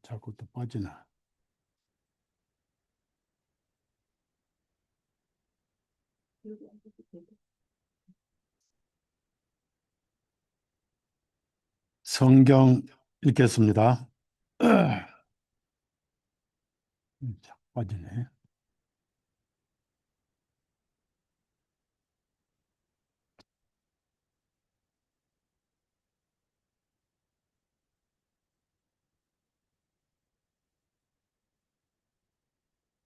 자꾸 또 빠지나. 성경 읽겠습니다. 자꾸 빠지네.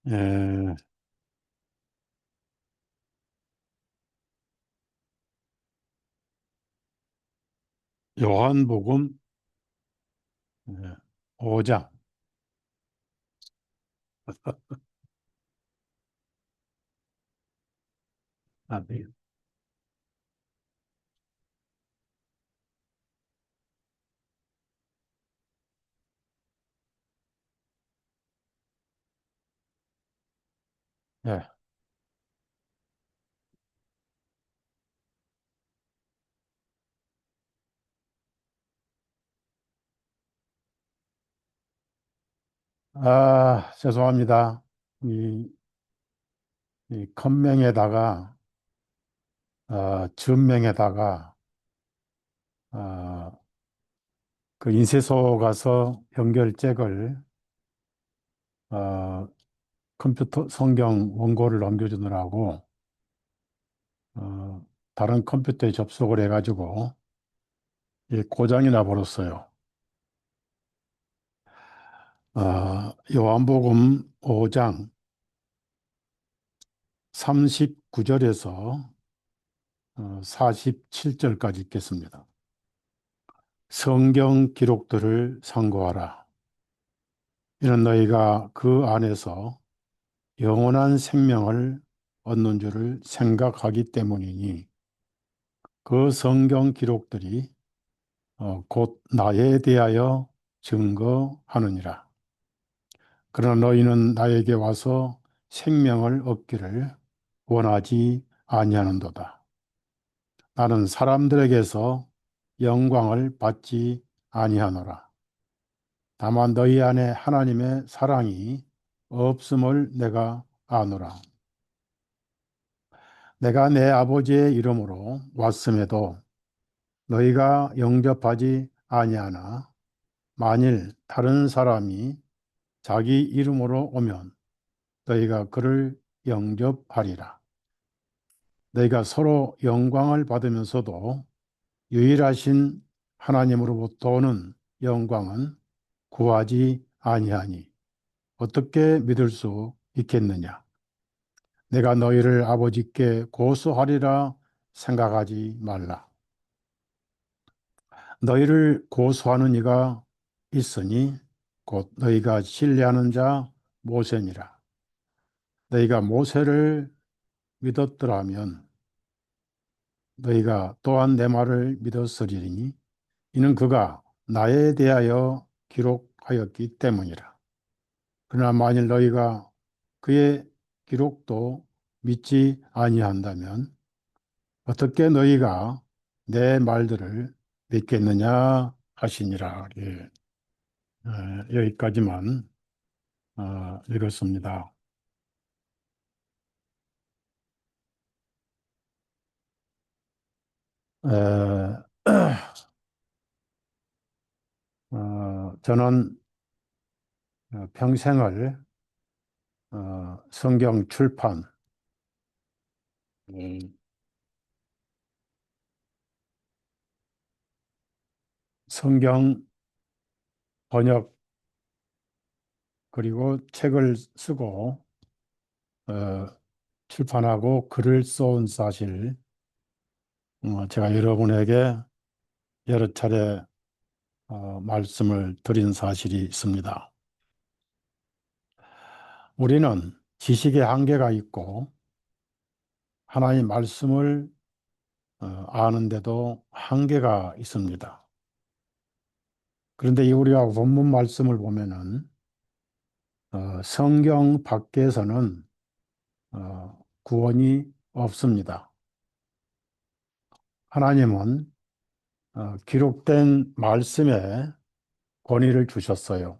예, 요한복음 예, 5장. 아, 네. 예. 죄송합니다. 이, 이 컴명에다가 전명에다가 어, 그 인쇄소 가서 연결책을 어, 컴퓨터 성경 원고를 넘겨주느라고 어, 다른 컴퓨터에 접속을 해가지고 고장이 나버렸어요. 요한복음 5장 39절에서 47절까지 읽겠습니다. 성경 기록들을 상고하라. 이는 너희가 그 안에서 영원한 생명을 얻는 줄을 생각하기 때문이니 그 성경 기록들이 곧 나에 대하여 증거하느니라. 그러나 너희는 나에게 와서 생명을 얻기를 원하지 아니하는도다. 나는 사람들에게서 영광을 받지 아니하노라. 다만 너희 안에 하나님의 사랑이 없음을 내가 아노라. 내가 내 아버지의 이름으로 왔음에도 너희가 영접하지 아니하나 만일 다른 사람이 자기 이름으로 오면 너희가 그를 영접하리라. 너희가 서로 영광을 받으면서도 유일하신 하나님으로부터 오는 영광은 구하지 아니하니 어떻게 믿을 수 있겠느냐? 내가 너희를 아버지께 고소하리라 생각하지 말라. 너희를 고소하는 이가 있으니 곧 너희가 신뢰하는 자 모세니라. 너희가 모세를 믿었더라면 너희가 또한 내 말을 믿었으리니 이는 그가 나에 대하여 기록하였기 때문이라. 그러나 만일 너희가 그의 기록도 믿지 아니한다면 어떻게 너희가 내 말들을 믿겠느냐 하시니라. 예, 여기까지만 읽었습니다. 에, 저는 평생을 성경 출판, 음, 성경 번역 그리고 책을 쓰고 어, 출판하고 글을 써온 사실 제가 여러분에게 여러 차례 말씀을 드린 사실이 있습니다. 우리는 지식의 한계가 있고 하나님 말씀을 아는데도 한계가 있습니다. 그런데 우리가 본문 말씀을 보면은 성경 밖에서는 구원이 없습니다. 하나님은 기록된 말씀에 권위를 주셨어요.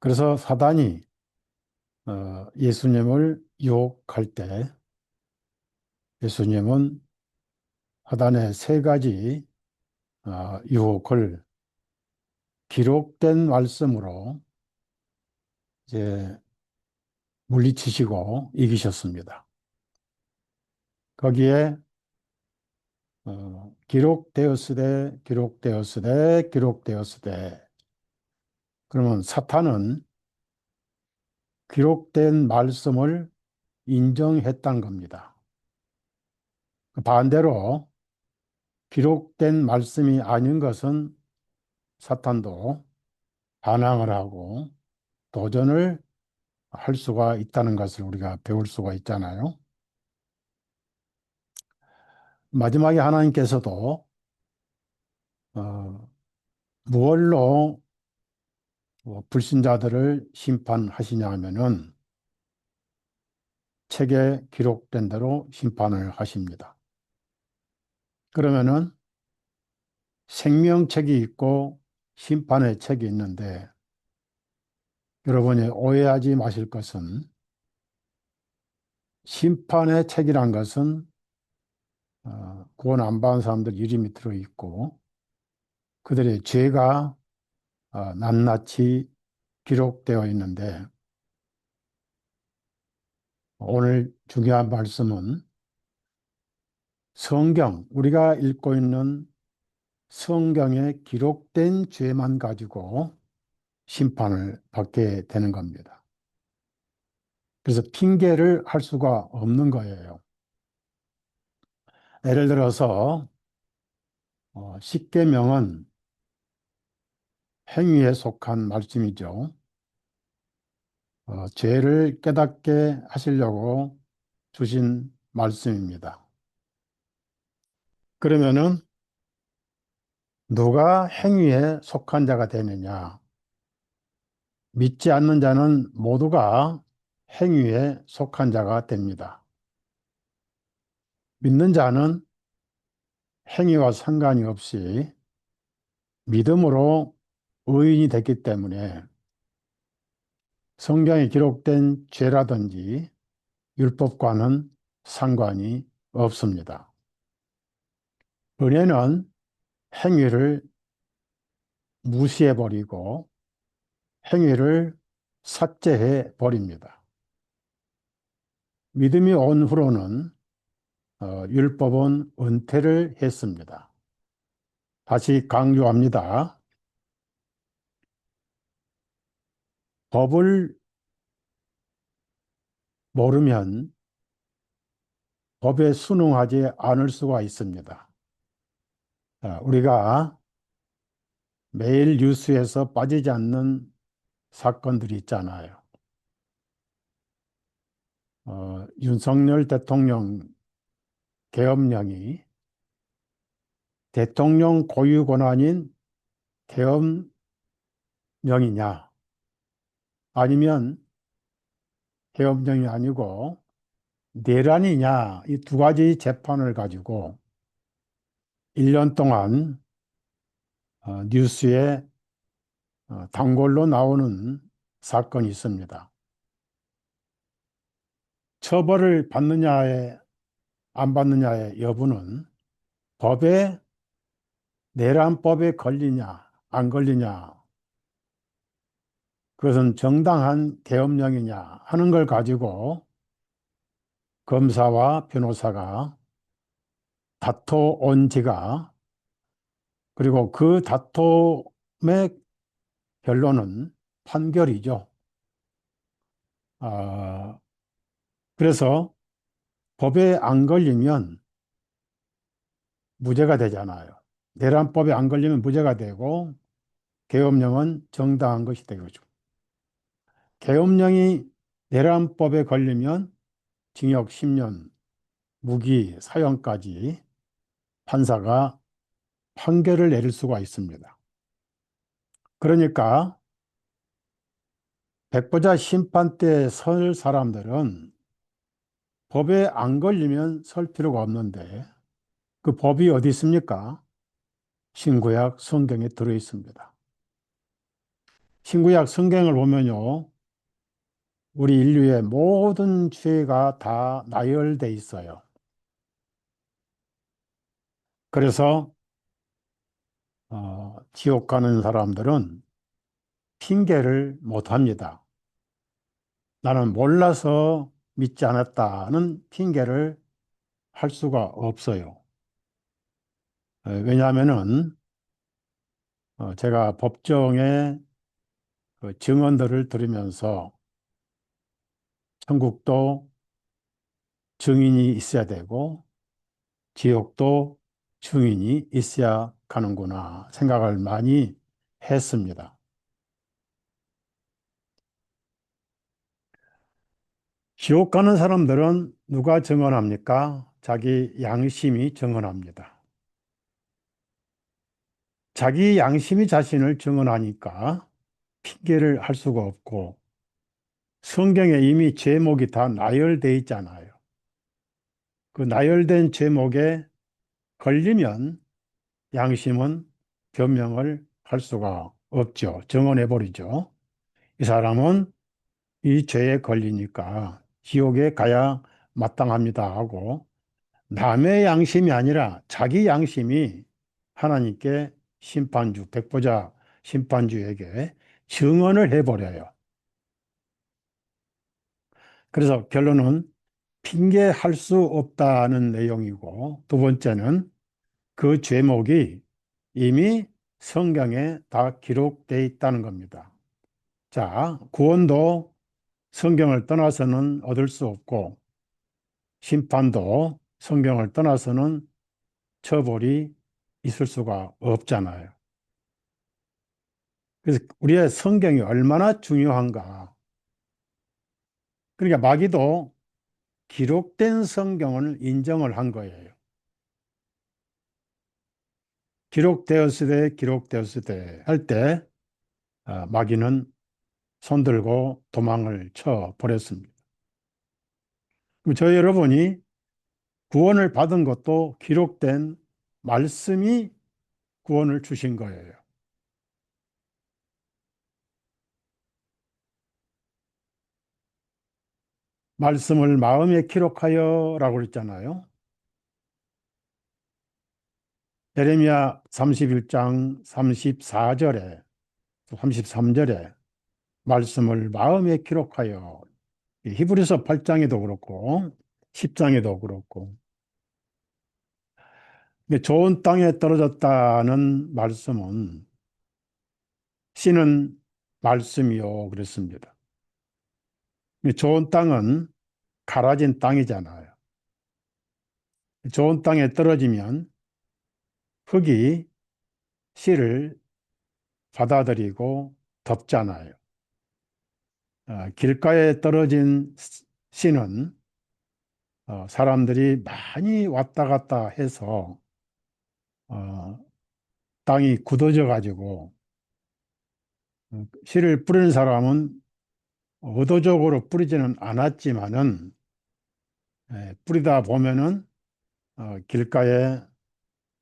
그래서 사단이 예수님을 유혹할 때 예수님은 사단의 세 가지 유혹을 기록된 말씀으로 이제 물리치시고 이기셨습니다. 거기에 기록되었으되 기록되었으되 기록되었으되 그러면 사탄은 기록된 말씀을 인정했단 겁니다. 반대로 기록된 말씀이 아닌 것은 사탄도 반항을 하고 도전을 할 수가 있다는 것을 우리가 배울 수가 있잖아요. 마지막에 하나님께서도 어, 무엇로 불신자들을 심판하시냐 하면은 책에 기록된 대로 심판을 하십니다. 그러면은 생명책이 있고 심판의 책이 있는데 여러분이 오해하지 마실 것은 심판의 책이란 것은 구원 안 받은 사람들 이름이 들어있고 그들의 죄가 낱낱이 기록되어 있는데 오늘 중요한 말씀은 성경, 우리가 읽고 있는 성경에 기록된 죄만 가지고 심판을 받게 되는 겁니다. 그래서 핑계를 할 수가 없는 거예요. 예를 들어서 십계명은 행위에 속한 말씀이죠. 죄를 깨닫게 하시려고 주신 말씀입니다. 그러면은 누가 행위에 속한 자가 되느냐? 믿지 않는 자는 모두가 행위에 속한 자가 됩니다. 믿는 자는 행위와 상관이 없이 믿음으로 의인이 됐기 때문에 성경에 기록된 죄라든지 율법과는 상관이 없습니다. 은혜는 행위를 무시해버리고 행위를 삭제해 믿음이 온 후로는 율법은 은퇴를 했습니다. 다시 강조합니다. 법을 모르면 법에 순응하지 않을 수가 있습니다. 우리가 매일 뉴스에서 빠지지 않는 사건들이 있잖아요. 윤석열 대통령 계엄령이 대통령 고유 권한인 계엄령이냐 아니면 계엄령이 아니고 내란이냐 이 두 가지 재판을 가지고 1년 동안 뉴스에 단골로 나오는 사건이 있습니다. 처벌을 받느냐에 안 받느냐의 여부는 법에 내란법에 걸리냐 안 걸리냐 그것은 정당한 계엄령이냐 하는 걸 가지고 검사와 변호사가 다퉈온 지가 그리고 그 다툼의 결론은 판결이죠. 그래서 법에 안 걸리면 무죄가 되잖아요. 내란법에 안 걸리면 무죄가 되고 계엄령은 정당한 것이 되죠. 계엄령이 내란법에 걸리면 징역 10년, 무기, 사형까지 판사가 판결을 내릴 수가 있습니다. 그러니까 백보자 심판 때 설 사람들은 법에 안 걸리면 설 필요가 없는데 그 법이 어디 있습니까? 신구약 성경에 들어 있습니다. 신구약 성경을 보면요, 우리 인류의 모든 죄가 다 나열돼 있어요. 그래서 지옥 가는 사람들은 핑계를 못 합니다. 나는 몰라서 믿지 않았다는 핑계를 할 수가 없어요. 왜냐하면은 제가 법정에 그 증언들을 들으면서 천국도 증인이 있어야 되고 지옥도 증인이 있어야 가는구나 생각을 많이 했습니다. 지옥 가는 사람들은 누가 증언합니까? 자기 양심이 증언합니다. 자기 양심이 자신을 증언하니까 핑계를 할 수가 없고 성경에 이미 제목이 다 나열되어 있잖아요. 그 나열된 제목에 걸리면 양심은 변명을 할 수가 없죠. 증언해 버리죠. 이 사람은 이 죄에 걸리니까 지옥에 가야 마땅합니다 하고 남의 양심이 아니라 자기 양심이 하나님께 심판주, 백보자 심판주에게 증언을 해버려요. 그래서 결론은 핑계할 수 없다는 내용이고 두 번째는 그 죄목이 이미 성경에 다 기록되어 있다는 겁니다. 자, 구원도 성경을 떠나서는 얻을 수 없고 심판도 성경을 떠나서는 처벌이 있을 수가 없잖아요. 그래서 우리의 성경이 얼마나 중요한가. 그러니까 마귀도 기록된 성경을 인정을 한 거예요. 기록되었을 때 할 때 마귀는 손들고 도망을 쳐 버렸습니다. 그럼 저 여러분이 구원을 받은 것도 기록된 말씀이 구원을 주신 거예요. 말씀을 마음에 기록하여라고 그랬잖아요. 예레미야 31장 34절에 33절에 말씀을 마음에 기록하여 히브리서 8장에도 그렇고 10장에도 그렇고 좋은 땅에 떨어졌다는 말씀은 씨는 말씀이요 그랬습니다. 좋은 땅은 갈아진 땅이잖아요. 좋은 땅에 떨어지면 흙이 씨를 받아들이고 덮잖아요. 길가에 떨어진 씨는 사람들이 많이 왔다 갔다 해서 어, 땅이 굳어져 가지고 씨를 뿌리는 사람은 의도적으로 뿌리지는 않았지만은 뿌리다 보면은 길가에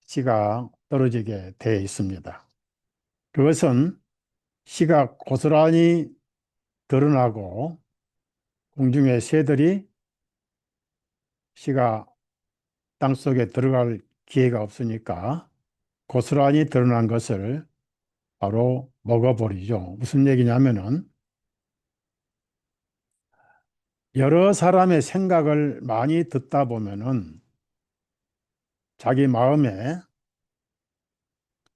씨가 떨어지게 되어 있습니다. 그것은 씨가 고스란히 드러나고 공중의 새들이 씨가 땅속에 들어갈 기회가 없으니까 고스란히 드러난 것을 바로 먹어버리죠. 무슨 얘기냐면은 여러 사람의 생각을 많이 듣다 보면은 자기 마음에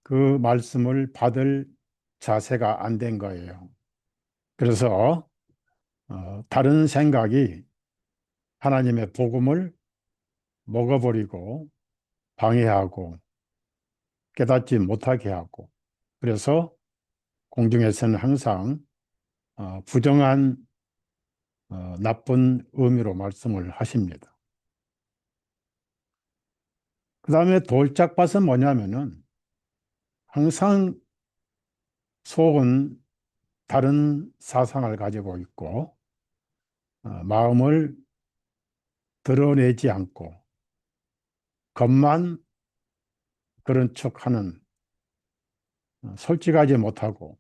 그 말씀을 받을 자세가 안 된 거예요. 그래서 다른 생각이 하나님의 복음을 먹어버리고 방해하고 깨닫지 못하게 하고 그래서 공중에서는 항상 부정한 나쁜 의미로 말씀을 하십니다. 그 다음에 돌짝밭은 뭐냐면은 항상 속은 다른 사상을 가지고 있고 마음을 드러내지 않고 겉만 그런 척하는 솔직하지 못하고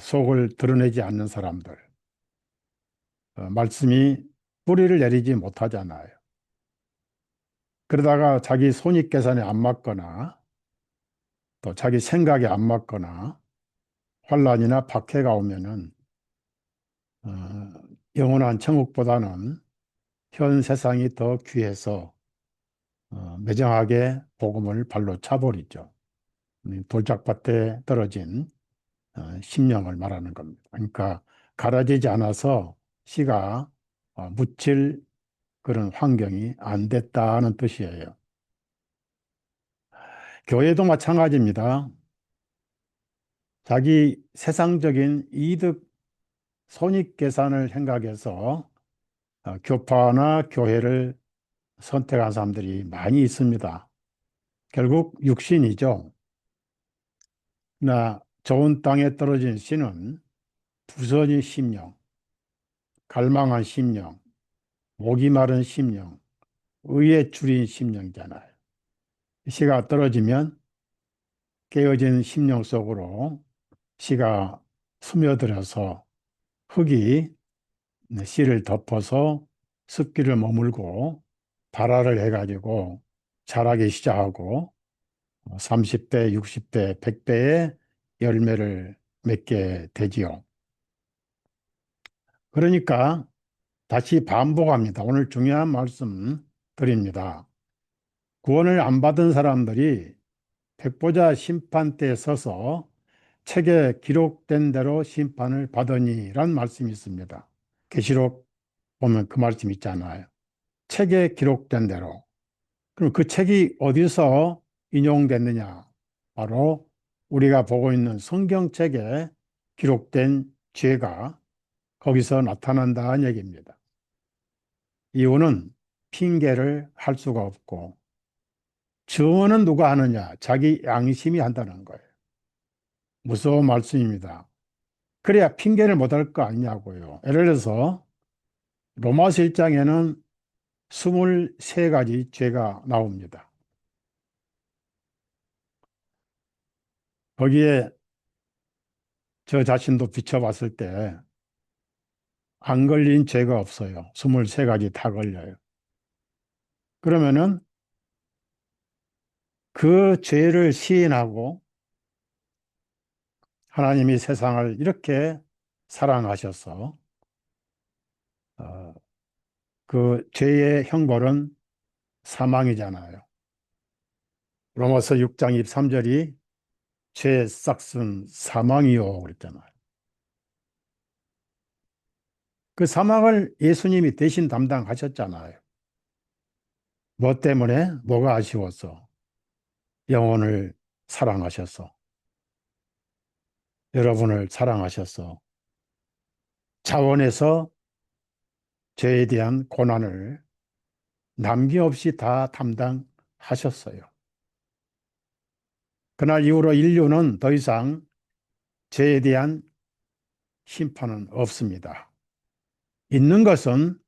속을 드러내지 않는 사람들, 말씀이 뿌리를 내리지 못하잖아요. 그러다가 자기 손익계산에 안 맞거나 또 자기 생각에 안 맞거나 환란이나 박해가 오면은 어, 영원한 천국보다는 현 세상이 더 귀해서 매정하게 복음을 발로 차버리죠. 돌짝밭에 떨어진 심령을 말하는 겁니다. 그러니까 갈아지지 않아서 씨가 묻힐 그런 환경이 안 됐다는 뜻이에요. 교회도 마찬가지입니다. 자기 세상적인 이득 손익 계산을 생각해서 교파나 교회를 선택한 사람들이 많이 있습니다. 결국 육신이죠. 나 좋은 땅에 떨어진 씨는 부서진 심령, 갈망한 심령, 목이 마른 심령, 의에 줄인 심령이잖아요. 씨가 떨어지면 깨어진 심령 속으로 씨가 스며들어서 흙이 씨를 덮어서 습기를 머물고 발화를 해가지고 자라기 시작하고 30배, 60배, 100배의 열매를 맺게 되지요. 그러니까 다시 반복합니다. 오늘 중요한 말씀 드립니다. 구원을 안 받은 사람들이 백보자 심판대에 서서 책에 기록된 대로 심판을 받으니란 말씀이 있습니다. 계시록 보면 그 말씀 있잖아요. 책에 기록된 대로. 그럼 그 책이 어디서 인용됐느냐? 바로 우리가 보고 있는 성경책에 기록된 죄가 거기서 나타난다는 얘기입니다. 이유는 핑계를 할 수가 없고 증언은 누가 하느냐? 자기 양심이 한다는 거예요. 무서운 말씀입니다. 그래야 핑계를 못 할 거 아니냐고요. 예를 들어서 로마서 1장에는 23가지 죄가 나옵니다. 거기에 저 자신도 비춰봤을 때 안 걸린 죄가 없어요. 23가지 다 걸려요. 그러면은 그 죄를 시인하고 하나님이 세상을 이렇게 사랑하셔서 어, 그 죄의 형벌은 사망이잖아요. 로마서 6장 23절이 죄의 싹은 사망이요 그랬잖아요. 그 사망을 예수님이 대신 담당하셨잖아요. 뭐 때문에? 뭐가 아쉬워서? 영혼을 사랑하셔서, 여러분을 사랑하셔서 자원해서 죄에 대한 고난을 남김없이 다 담당하셨어요. 그날 이후로 인류는 더 이상 죄에 대한 심판은 없습니다. 있는 것은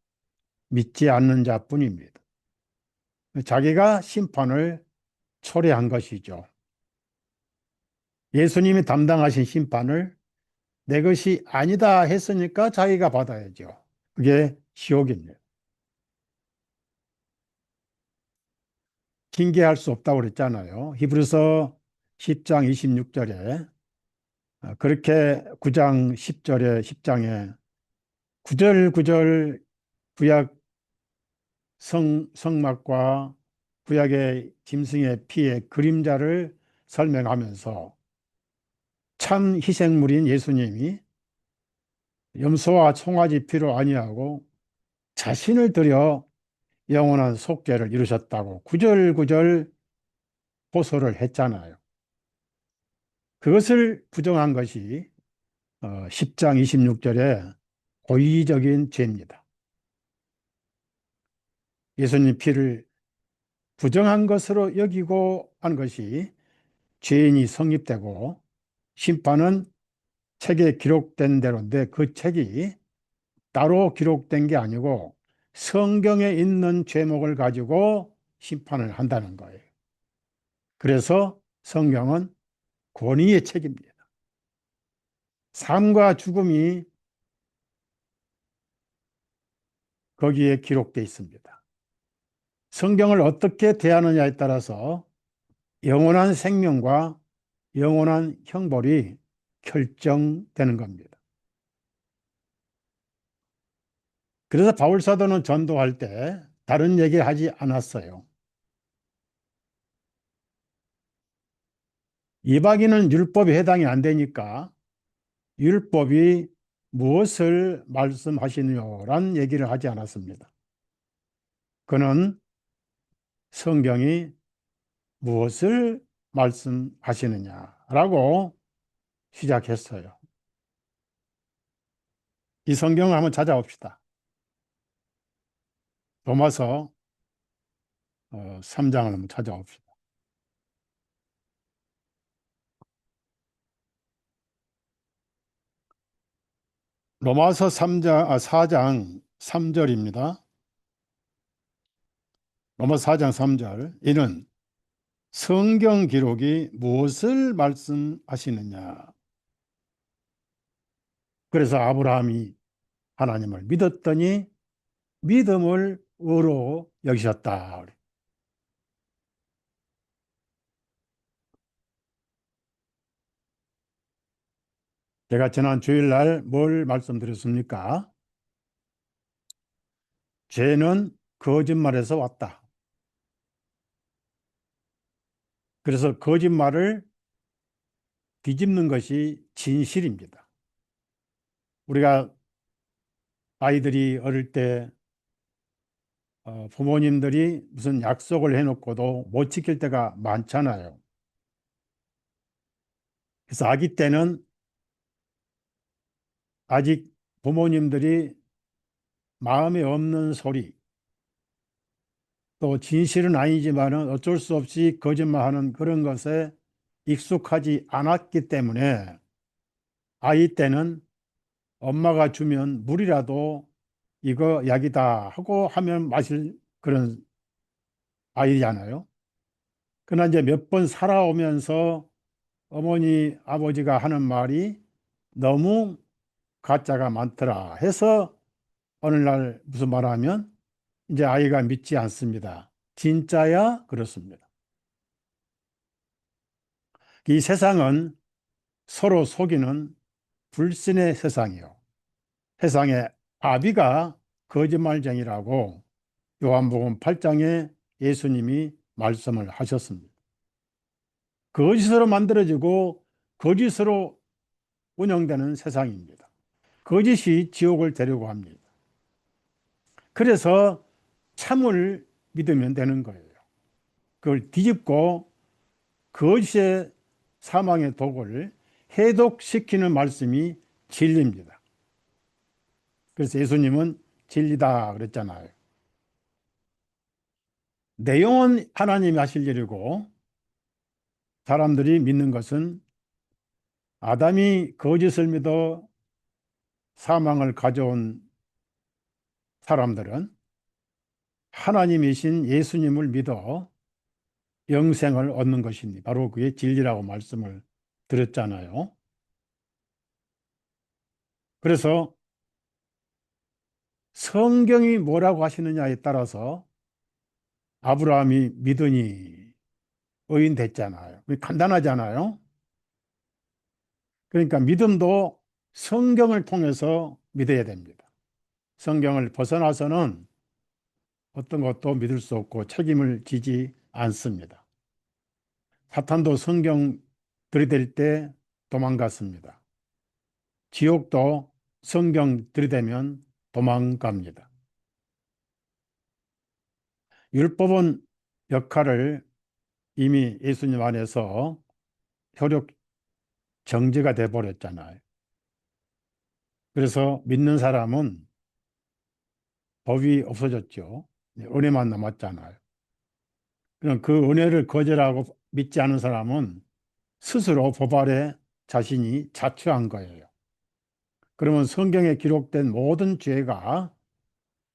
믿지 않는 자뿐입니다. 자기가 심판을 초래한 것이죠. 예수님이 담당하신 심판을 내 것이 아니다 했으니까 자기가 받아야죠. 그게 지옥입니다. 징계할 수 없다고 그랬잖아요. 히브리서 10장 26절에 그렇게 9장 10절에 10장에 구절구절 구약 성막과 구약의 짐승의 피의 그림자를 설명하면서 참 희생물인 예수님이 염소와 송아지 피로 아니하고 자신을 들여 영원한 속죄를 이루셨다고 구절구절 호소를 했잖아요. 그것을 부정한 것이 10장 26절에 고의적인 죄입니다. 예수님 피를 부정한 것으로 여기고 한 것이 죄인이 성립되고 심판은 책에 기록된 대로인데 그 책이 따로 기록된 게 아니고 성경에 있는 제목을 가지고 심판을 한다는 거예요. 그래서 성경은 권위의 책입니다. 삶과 죽음이 거기에 기록되어 있습니다. 성경을 어떻게 대하느냐에 따라서 영원한 생명과 영원한 형벌이 결정되는 겁니다. 그래서 바울 사도는 전도할 때 다른 얘기 하지 않았어요. 이방인은 율법에 해당이 안 되니까 율법이 무엇을 말씀하시느냐란 얘기를 하지 않았습니다. 그는 성경이 무엇을 말씀하시느냐라고 시작했어요. 이 성경을 한번 찾아봅시다. 로마서 3장을 한번 찾아봅시다. 로마서 4장 3절입니다. 로마서 4장 3절. 이는 성경 기록이 무엇을 말씀하시느냐. 그래서 아브라함이 하나님을 믿었더니 믿음을 의로 여기셨다. 제가 지난 주일날 뭘 말씀드렸습니까? 죄는 거짓말에서 왔다. 그래서 거짓말을 뒤집는 것이 진실입니다. 우리가 아이들이 어릴 때 부모님들이 무슨 약속을 해놓고도 못 지킬 때가 많잖아요. 그래서 아기 때는 아직 부모님들이 마음에 없는 소리, 또 진실은 아니지만은 어쩔 수 없이 거짓말하는 그런 것에 익숙하지 않았기 때문에 아이 때는 엄마가 주면 물이라도 이거 약이다 하고 하면 마실 그런 아이잖아요. 그러나 이제 몇 번 살아오면서 어머니, 아버지가 하는 말이 너무 가짜가 많더라 해서 어느 날 무슨 말하면 이제 아이가 믿지 않습니다. 진짜야? 그렇습니다. 이 세상은 서로 속이는 불신의 세상이요. 세상의 아비가 거짓말쟁이라고 요한복음 8장에 예수님이 말씀을 하셨습니다. 거짓으로 만들어지고 거짓으로 운영되는 세상입니다. 거짓이 지옥을 데려고 합니다. 그래서 참을 믿으면 되는 거예요. 그걸 뒤집고 거짓의 사망의 독을 해독시키는 말씀이 진리입니다. 그래서 예수님은 진리다 그랬잖아요. 내용은 하나님이 하실 일이고 사람들이 믿는 것은 아담이 거짓을 믿어 사망을 가져온 사람들은 하나님이신 예수님을 믿어 영생을 얻는 것이니 바로 그게 진리라고 말씀을 드렸잖아요. 그래서 성경이 뭐라고 하시느냐에 따라서 아브라함이 믿으니 의인 됐잖아요. 간단하잖아요. 그러니까 믿음도 성경을 통해서 믿어야 됩니다. 성경을 벗어나서는 어떤 것도 믿을 수 없고 책임을 지지 않습니다. 사탄도 성경 들이댈 때 도망갔습니다. 지옥도 성경 들이대면 도망갑니다. 율법은 역할을 이미 예수님 안에서 효력 정지가 돼 버렸잖아요. 그래서 믿는 사람은 법이 없어졌죠. 은혜만 남았잖아요. 그럼 그 은혜를 거절하고 믿지 않은 사람은 스스로 법 아래 자신이 자초한 거예요. 그러면 성경에 기록된 모든 죄가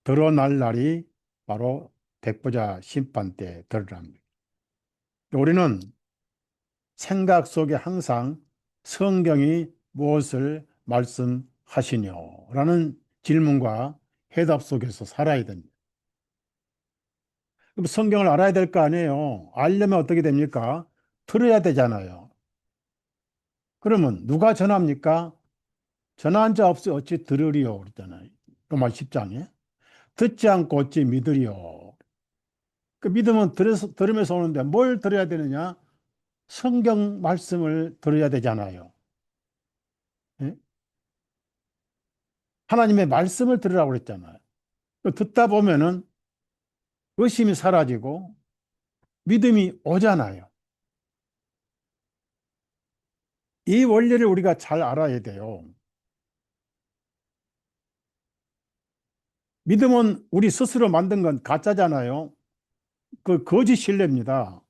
드러날 날이 바로 백보자 심판 때 드러납니다. 우리는 생각 속에 항상 성경이 무엇을 말씀하시뇨? 라는 질문과 해답 속에서 살아야 됩니다. 그럼 성경을 알아야 될 거 아니에요. 알려면 어떻게 됩니까? 들어야 되잖아요. 그러면 누가 전합니까? 전한 자 없이 어찌 들으리요? 그랬잖아요. 로마 10장에. 듣지 않고 어찌 믿으리요? 그 믿음은 들으면서 오는데 뭘 들어야 되느냐? 성경 말씀을 들어야 되잖아요. 예? 하나님의 말씀을 들으라고 그랬잖아요. 듣다 보면은 의심이 사라지고 믿음이 오잖아요. 이 원리를 우리가 잘 알아야 돼요. 믿음은 우리 스스로 만든 건 가짜잖아요. 그 거짓 신뢰입니다.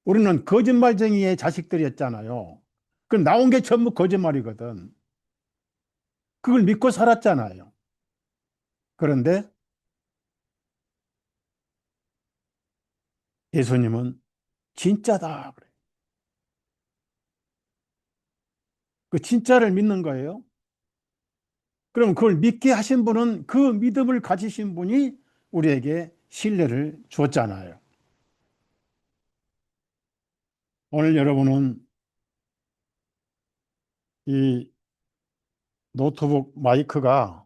우리는 거짓말쟁이의 자식들이었잖아요. 그 나온 게 전부 거짓말이거든. 그걸 믿고 살았잖아요. 그런데 예수님은 진짜다. 그래. 그 진짜를 믿는 거예요. 그럼 그걸 믿게 하신 분은 그 믿음을 가지신 분이 우리에게 신뢰를 주었잖아요. 오늘 여러분은 이 노트북 마이크가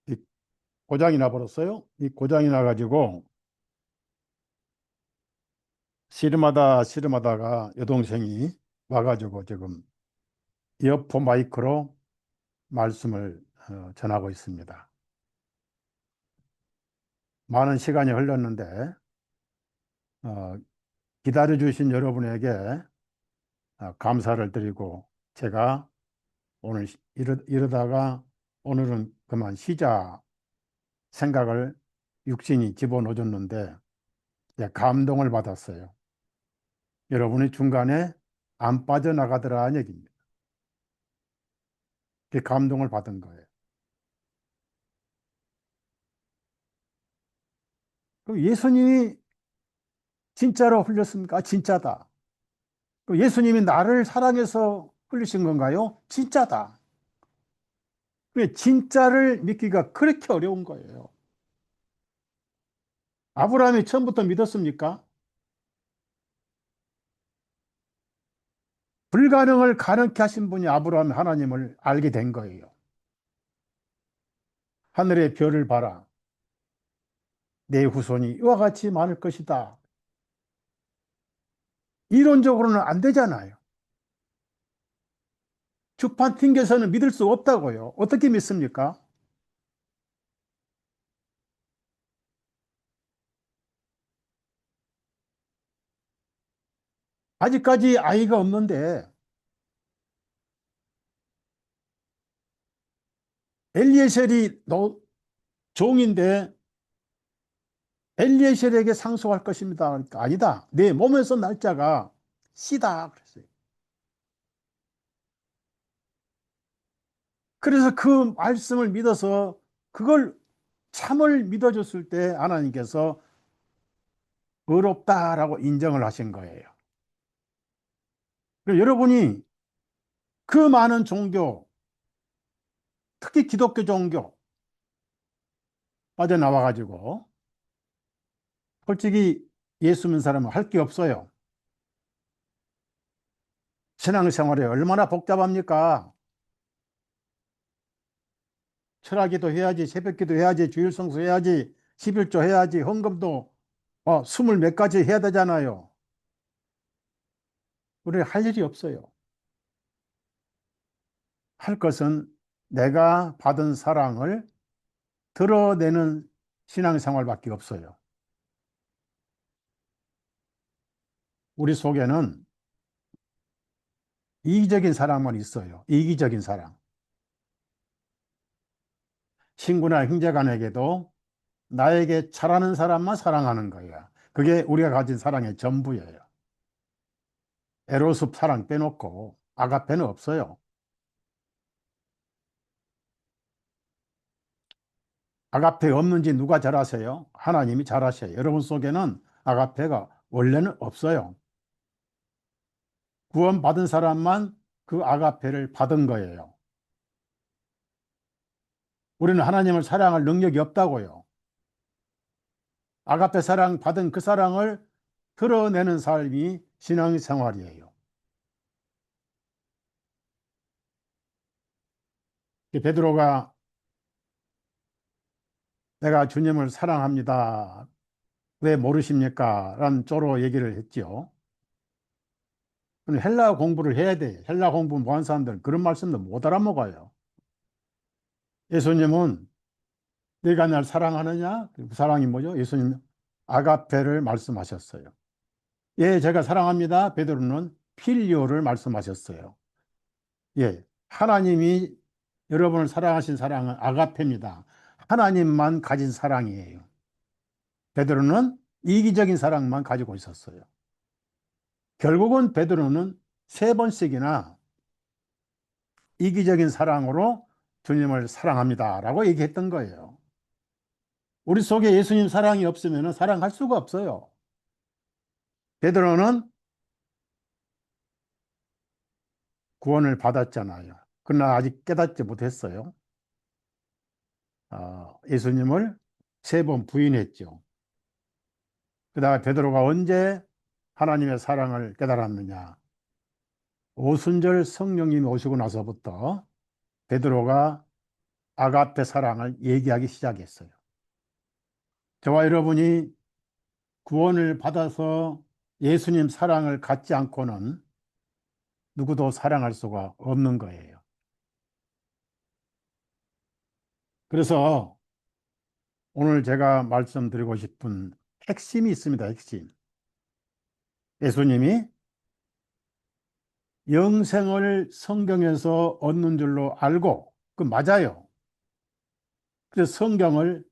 이 고장이 나버렸어요. 이 고장이 나가지고 씨름하다가 여동생이 와가지고 지금 이어폰 마이크로 말씀을 전하고 있습니다. 많은 시간이 흘렀는데 어, 기다려주신 여러분에게 감사를 드리고 제가 오늘 이러다가 오늘은 그만 쉬자 생각을 육신이 집어넣어줬는데 감동을 받았어요. 여러분이 중간에 안 빠져나가더라는 얘기입니다. 그 감동을 받은 거예요. 그럼 예수님이 진짜로 흘렸습니까? 진짜다. 그럼 예수님이 나를 사랑해서 흘리신 건가요? 진짜다. 진짜를 믿기가 그렇게 어려운 거예요. 아브라함이 처음부터 믿었습니까? 불가능을 가능케 하신 분이 아브라함 하나님을 알게 된 거예요. 하늘의 별을 봐라. 내 후손이 이와 같이 많을 것이다. 이론적으로는 안 되잖아요. 주판 튕겨서는 믿을 수 없다고요. 어떻게 믿습니까? 아직까지 아이가 없는데 엘리에셀이 종인데 엘리에셀에게 상속할 것입니다. 그러니까 아니다. 내 몸에서 날짜가 씨다. 그랬어요. 그래서 그 말씀을 믿어서 그걸 참을 믿어줬을 때 하나님께서 의롭다라고 인정을 하신 거예요. 여러분이 그 많은 종교, 특히 기독교 종교 빠져나와가지고 솔직히 예수 믿는 사람은 할 게 없어요. 신앙생활이 얼마나 복잡합니까? 철학기도 해야지, 새벽기도 해야지, 주일성수 해야지, 11조 해야지, 헌금도 스물 몇 가지 해야 되잖아요. 우리 할 일이 없어요. 할 것은 내가 받은 사랑을 드러내는 신앙생활밖에 없어요. 우리 속에는 이기적인 사랑만 있어요. 이기적인 사랑. 친구나 형제간에게도 나에게 잘하는 사람만 사랑하는 거예요. 그게 우리가 가진 사랑의 전부예요. 에로스 사랑 빼놓고 아가페는 없어요. 아가페 없는지 누가 잘 아세요? 하나님이 잘 아셔요. 여러분 속에는 아가페가 원래는 없어요. 구원받은 사람만 그 아가페를 받은 거예요. 우리는 하나님을 사랑할 능력이 없다고요. 아가페 사랑 받은 그 사랑을 드러내는 삶이 신앙생활이에요. 베드로가 내가 주님을 사랑합니다. 왜 모르십니까? 라는 쪼로 얘기를 했지요. 근데 헬라 공부를 해야 돼. 헬라 공부 못한 사람들은 그런 말씀도 못 알아먹어요. 예수님은 네가 날 사랑하느냐? 그 사랑이 뭐죠? 예수님 아가페를 말씀하셨어요. 예, 제가 사랑합니다. 베드로는 필리오를 말씀하셨어요. 예, 하나님이 여러분을 사랑하신 사랑은 아가페입니다. 하나님만 가진 사랑이에요. 베드로는 이기적인 사랑만 가지고 있었어요. 결국은 베드로는 세 번씩이나 이기적인 사랑으로 주님을 사랑합니다라고 얘기했던 거예요. 우리 속에 예수님 사랑이 없으면 사랑할 수가 없어요. 베드로는 구원을 받았잖아요. 그러나 아직 깨닫지 못했어요. 예수님을 세 번 부인했죠. 그다음에 베드로가 언제 하나님의 사랑을 깨달았느냐? 오순절 성령님이 오시고 나서부터 베드로가 아가페 사랑을 얘기하기 시작했어요. 저와 여러분이 구원을 받아서 예수님 사랑을 갖지 않고는 누구도 사랑할 수가 없는 거예요. 그래서 오늘 제가 말씀드리고 싶은 핵심이 있습니다. 핵심. 예수님이 영생을 성경에서 얻는 줄로 알고, 그 맞아요. 그래서 성경을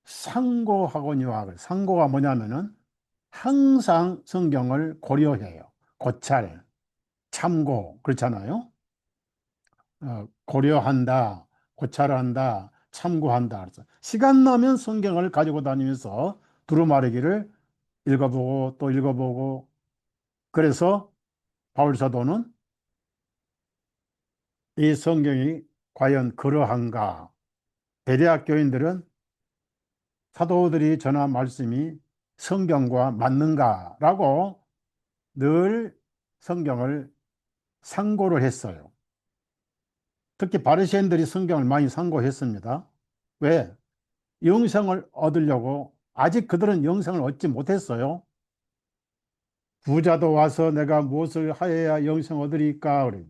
상고하거니와, 상고가 뭐냐면은 항상 성경을 고려해요. 고찰, 참고, 그렇잖아요. 고려한다, 고찰한다, 참고한다. 그래서 시간 나면 성경을 가지고 다니면서 두루마리기를 읽어보고 또 읽어보고, 그래서 바울 사도는 이 성경이 과연 그러한가? 베레아 교인들은 사도들이 전한 말씀이 성경과 맞는가라고 늘 성경을 상고를 했어요. 특히 바리새인들이 성경을 많이 상고했습니다. 왜? 영생을 얻으려고. 아직 그들은 영생을 얻지 못했어요. 부자도 와서 내가 무엇을 하여야 영생 얻으리까? 그래.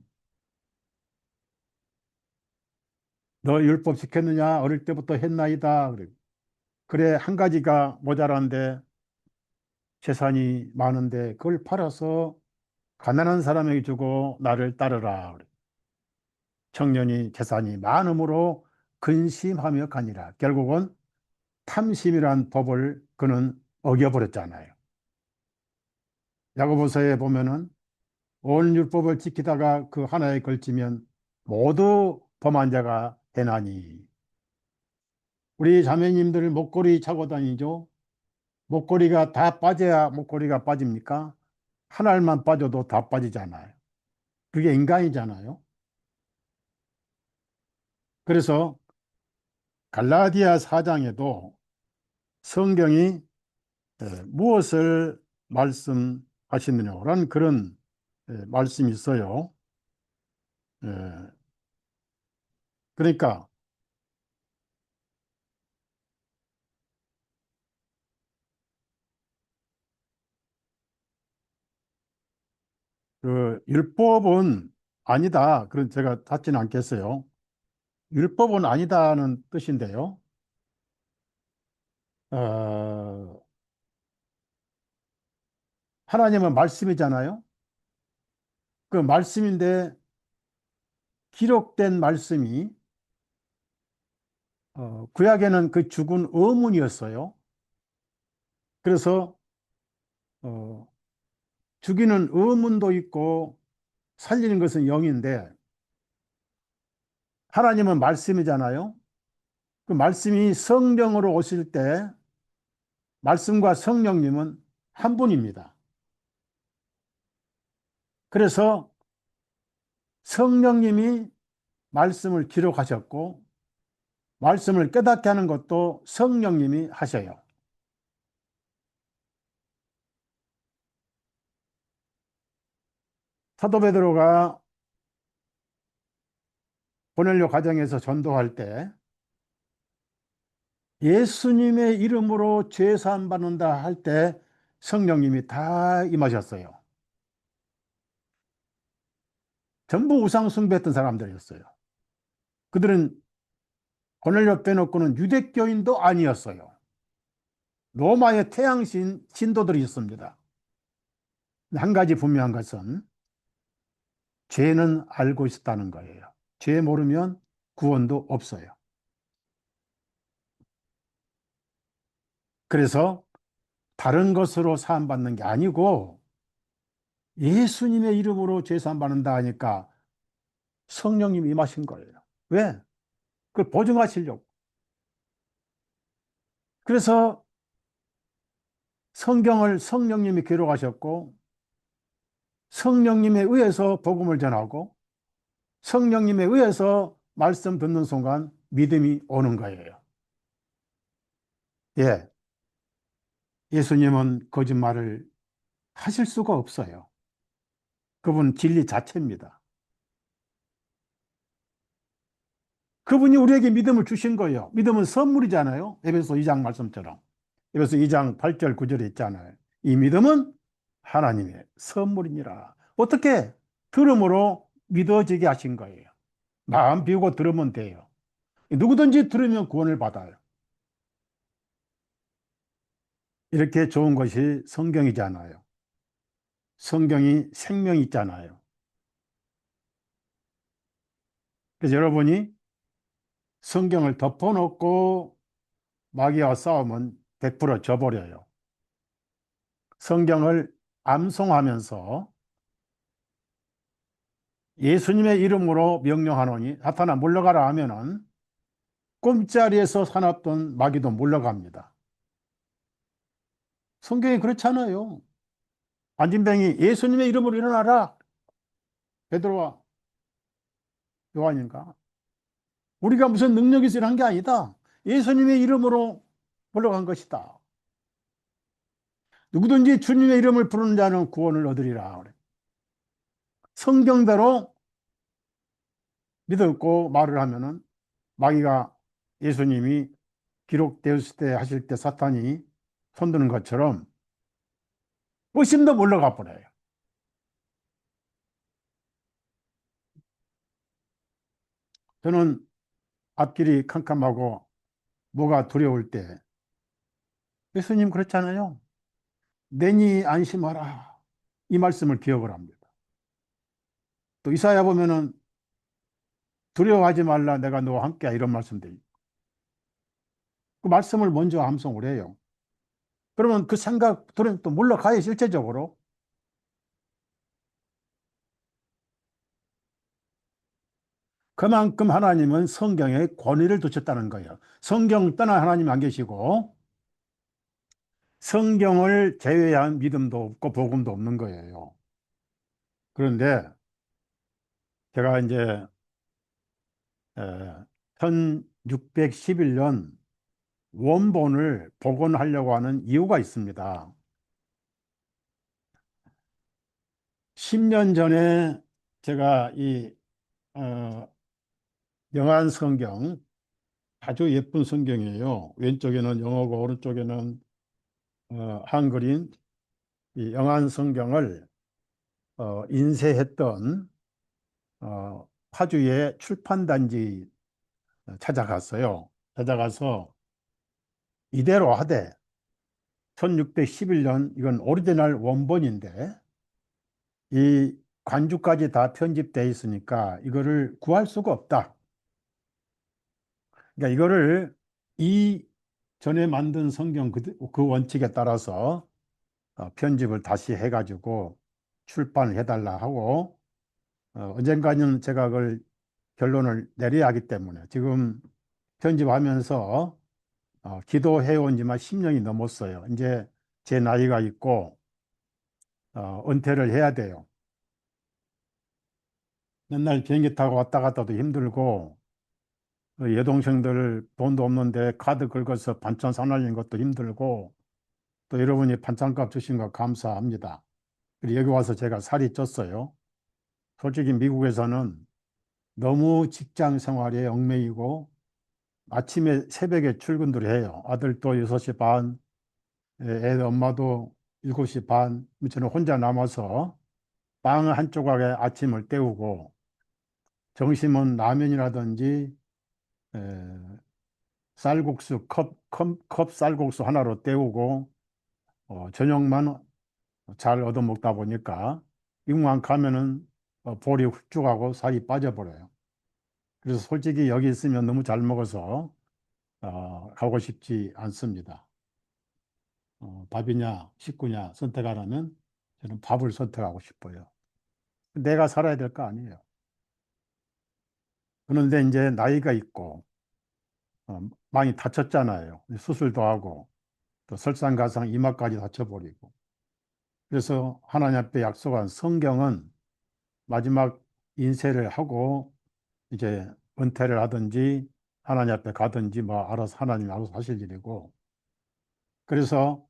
너 율법 지켰느냐? 어릴 때부터 했나이다. 그래. 그래, 한 가지가 모자란데 재산이 많은데 그걸 팔아서 가난한 사람에게 주고 나를 따르라. 그래. 청년이 재산이 많음으로 근심하며 가니라. 결국은 탐심이란 법을 그는 어겨버렸잖아요. 야고보서에 보면은 온 율법을 지키다가 그 하나에 걸치면 모두 범한 자가 되나니. 우리 자매님들 목걸이 차고 다니죠. 목걸이가 다 빠져야 목걸이가 빠집니까? 한 알만 빠져도 다 빠지잖아요. 그게 인간이잖아요. 그래서 갈라디아 4장에도 성경이 무엇을 말씀하시느냐라는 그런 말씀이 있어요. 예, 그러니까 그 율법은 아니다. 그런 제가 닫지는 않겠어요. 율법은 아니다는 뜻인데요. 어, 하나님은 말씀이잖아요. 그 말씀인데 기록된 말씀이 구약에는 그 죽은 어문이었어요. 그래서 어, 죽이는 어문도 있고 살리는 것은 영인데 하나님은 말씀이잖아요. 그 말씀이 성령으로 오실 때 말씀과 성령님은 한 분입니다. 그래서 성령님이 말씀을 기록하셨고 말씀을 깨닫게 하는 것도 성령님이 하셔요. 사도 베드로가 고넬료 가정에서 전도할 때 예수님의 이름으로 죄 사함 받는다 할 때 성령님이 다 임하셨어요. 전부 우상 숭배했던 사람들이었어요. 그들은 고넬료 빼놓고는 유대교인도 아니었어요. 로마의 태양신 신도들이 있습니다. 한 가지 분명한 것은 죄는 알고 있었다는 거예요. 죄 모르면 구원도 없어요. 그래서 다른 것으로 사함받는 게 아니고 예수님의 이름으로 죄 사함받는다 하니까 성령님이 임하신 거예요. 왜? 그걸 보증하시려고. 그래서 성경을 성령님이 기록하셨고 성령님에 의해서 복음을 전하고 성령님에 의해서 말씀 듣는 순간 믿음이 오는 거예요. 예, 예수님은 거짓말을 하실 수가 없어요. 그분 진리 자체입니다. 그분이 우리에게 믿음을 주신 거예요. 믿음은 선물이잖아요. 에베소 2장 말씀처럼. 에베소 2장 8절 9절에 있잖아요. 이 믿음은 하나님의 선물이니라. 어떻게? 들음으로 믿어지게 하신 거예요. 마음 비우고 들으면 돼요. 누구든지 들으면 구원을 받아요. 이렇게 좋은 것이 성경이잖아요. 성경이 생명이 있잖아요. 그래서 여러분이 성경을 덮어놓고 마귀와 싸우면 100% 져버려요. 성경을 암송하면서 예수님의 이름으로 명령하노니 사탄아 물러가라 하면은 꿈자리에서 사납던 마귀도 물러갑니다. 성경이 그렇잖아요. 안진뱅이 예수님의 이름으로 일어나라. 베드로와 요한인가? 우리가 무슨 능력이 있으려 한 게 아니다. 예수님의 이름으로 물러간 것이다. 누구든지 주님의 이름을 부르는 자는 구원을 얻으리라. 성경대로 믿었고 말을 하면은 마귀가 예수님이 기록되었을 때 하실 때 사탄이 손드는 것처럼 의심도 물러가 버려요. 저는 앞길이 캄캄하고 뭐가 두려울 때 예수님 그렇잖아요. 내니 안심하라. 이 말씀을 기억을 합니다. 또 이사야 보면은 두려워하지 말라 내가 너와 함께야 이런 말씀들이. 그 말씀을 먼저 암송을 해요. 그러면 그 생각 들으면 또 물러가요 실제적으로. 그만큼 하나님은 성경에 권위를 두셨다는 거예요. 성경 떠나 하나님 안 계시고 성경을 제외한 믿음도 없고 복음도 없는 거예요. 그런데 제가 이제 1611년 원본을 복원하려고 하는 이유가 있습니다. 10년 전에 제가 이 영안 성경 아주 예쁜 성경이에요. 왼쪽에는 영어고 오른쪽에는 한글인 이 영안 성경을 인쇄했던 파주의 출판단지 찾아갔어요. 찾아가서 이대로 하되 1611년 이건 오리지널 원본인데 이 관주까지 다 편집되어 있으니까 이거를 구할 수가 없다. 그러니까 이거를 이 전에 만든 성경 그 원칙에 따라서 편집을 다시 해가지고 출판을 해달라 하고 언젠가는 제가 그걸 결론을 내려야 하기 때문에 지금 편집하면서 기도해온 지만 10년이 넘었어요. 이제 제 나이가 있고 은퇴를 해야 돼요. 맨날 비행기 타고 왔다 갔다도 힘들고 여동생들 돈도 없는데 카드 긁어서 반찬 사날리는 것도 힘들고 또 여러분이 반찬값 주신 거 감사합니다. 그리고 여기 와서 제가 살이 쪘어요. 솔직히 미국에서는 너무 직장 생활에 얽매이고 아침에 새벽에 출근들 해요. 아들도 6시 반, 애 엄마도 7시 반, 저는 혼자 남아서 빵 한 조각에 아침을 때우고 점심은 라면이라든지 에, 쌀국수 컵 쌀국수 하나로 때우고 저녁만 잘 얻어먹다 보니까 이만 가면은 볼이 훌쭉하고 살이 빠져버려요. 그래서 솔직히 여기 있으면 너무 잘 먹어서 가고 싶지 않습니다. 밥이냐 식구냐 선택하라면 저는 밥을 선택하고 싶어요. 내가 살아야 될 거 아니에요. 그런데 이제 나이가 있고 많이 다쳤잖아요. 수술도 하고 또 설상가상 이마까지 다쳐버리고. 그래서 하나님 앞에 약속한 성경은 마지막 인쇄를 하고 이제 은퇴를 하든지 하나님 앞에 가든지 뭐 알아서 하나님이 알아서 하실 일이고. 그래서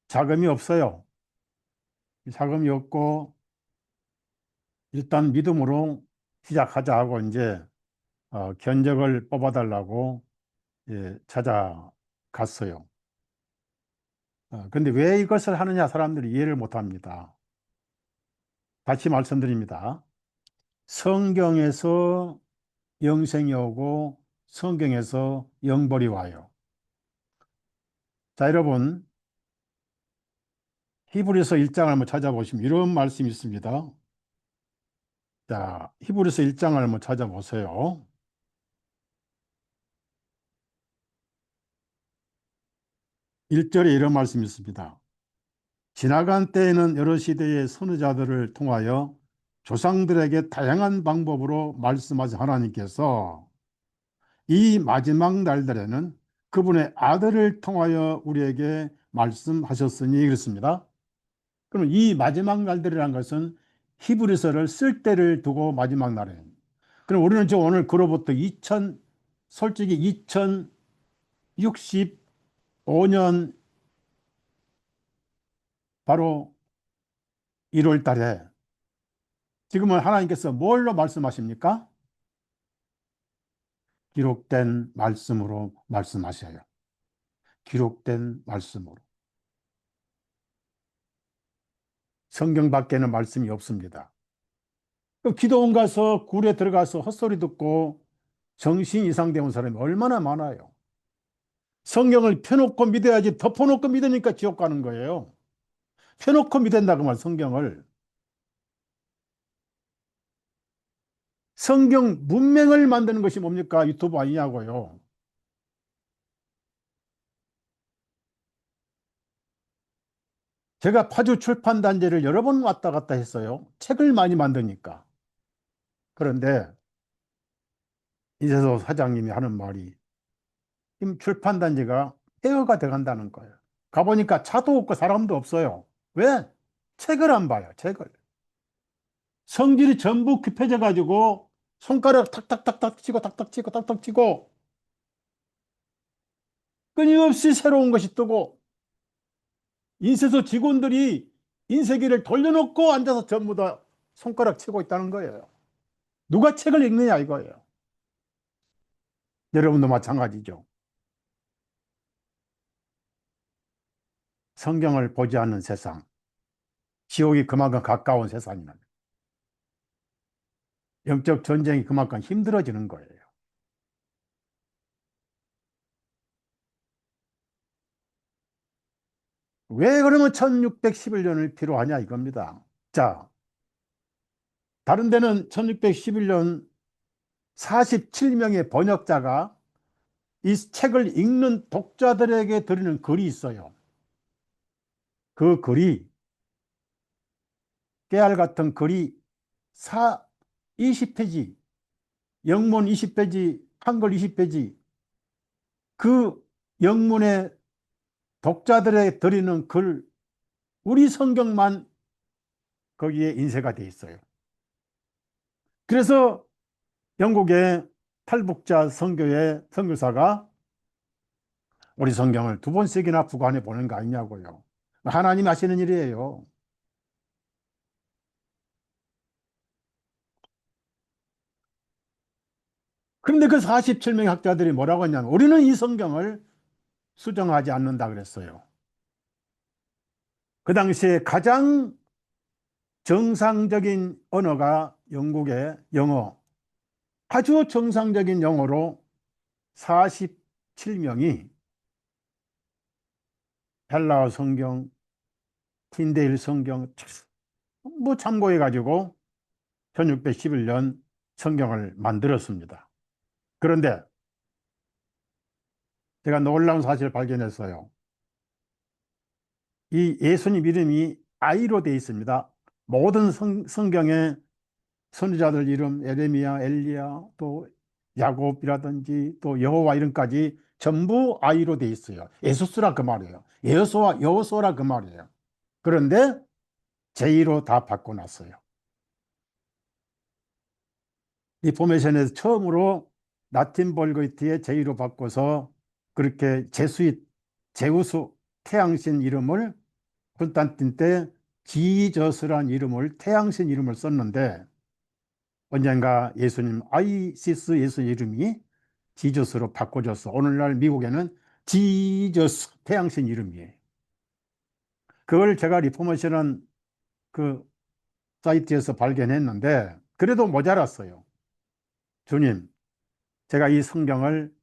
자금이 없어요. 자금이 없고 일단 믿음으로 시작하자 하고 이제 견적을 뽑아달라고 찾아갔어요. 근데 왜 이것을 하느냐 사람들이 이해를 못 합니다. 다시 말씀드립니다. 성경에서 영생이 오고 성경에서 영벌이 와요. 자, 여러분, 히브리서 1장을 한번 찾아보시면 이런 말씀이 있습니다. 자, 히브리서 1장을 한번 찾아보세요. 1절에 이런 말씀이 있습니다. 지나간 때에는 여러 시대의 선지자들을 통하여 조상들에게 다양한 방법으로 말씀하신 하나님께서 이 마지막 날들에는 그분의 아들을 통하여 우리에게 말씀하셨으니 그렇습니다. 그럼 이 마지막 날들이라는 것은 히브리서를 쓸 때를 두고 마지막 날이에요. 그럼 우리는 지금 오늘 그로부터 솔직히 2065년 바로 1월 달에 지금은 하나님께서 뭘로 말씀하십니까? 기록된 말씀으로 말씀하셔요. 기록된 말씀으로. 성경 밖에는 말씀이 없습니다. 그 기도원 가서 굴에 들어가서 헛소리 듣고 정신 이상되는 사람이 얼마나 많아요. 성경을 펴놓고 믿어야지 덮어놓고 믿으니까 지옥 가는 거예요. 펴놓고 믿는다고 말 성경을. 성경 문맹을 만드는 것이 뭡니까? 유튜브 아니냐고요. 제가 파주 출판단지를 여러 번 왔다 갔다 했어요. 책을 많이 만드니까. 그런데 이재소 사장님이 하는 말이 지금 출판단지가 폐허가 돼 간다는 거예요. 가보니까 차도 없고 사람도 없어요. 왜? 책을 안 봐요, 책을. 성질이 전부 급해져 가지고 손가락 탁탁탁탁 치고 탁탁 치고 탁탁 치고 끊임없이 새로운 것이 뜨고 인쇄소 직원들이 인쇄기를 돌려놓고 앉아서 전부 다 손가락 치고 있다는 거예요. 누가 책을 읽느냐 이거예요. 여러분도 마찬가지죠. 성경을 보지 않는 세상, 지옥이 그만큼 가까운 세상이다. 영적 전쟁이 그만큼 힘들어지는 거예요. 왜 그러면 1611년을 필요하냐 이겁니다. 자, 다른 데는 1611년 47명의 번역자가 이 책을 읽는 독자들에게 드리는 글이 있어요. 그 글이 깨알 같은 글이 20페이지, 영문 20페이지, 한글 20페이지 그 영문의 독자들에 드리는 글, 우리 성경만 거기에 인쇄가 돼 있어요. 그래서 영국의 탈북자 선교의 선교사가 우리 성경을 두 번씩이나 부관해 보는 거 아니냐고요. 하나님 하시는 일이에요. 그런데 그 47명의 학자들이 뭐라고 했냐면 우리는 이 성경을 수정하지 않는다 그랬어요. 그 당시에 가장 정상적인 언어가 영국의 영어, 아주 정상적인 영어로 47명이 헬라어 성경, 틴데일 성경 뭐 참고해 가지고 1611년 성경을 만들었습니다. 그런데 제가 놀라운 사실을 발견했어요. 이 예수님 이름이 아이로 되어 있습니다. 모든 성경에 선지자들 이름, 에레미야, 엘리야, 또 야곱이라든지 또 여호와 이름까지 전부 아이로 되어 있어요. 예수스라 그 말이에요. 여호수아라 그 말이에요. 그런데 제의로 다 바꿔놨어요. 리포메이션에서 처음으로 라틴 볼고이트의 제의로 바꿔서 그렇게 제우스 태양신 이름을 콘스탄틴 때 지저스란 이름을 태양신 이름을 썼는데 언젠가 예수님 아이시스 예수 이름이 지저스로 바꿔져서 오늘날 미국에는 지저스 태양신 이름이에요. 그걸 제가 리포메이션은 그 사이트에서 발견했는데 그래도 모자랐어요. 주님, 제가 이 성경을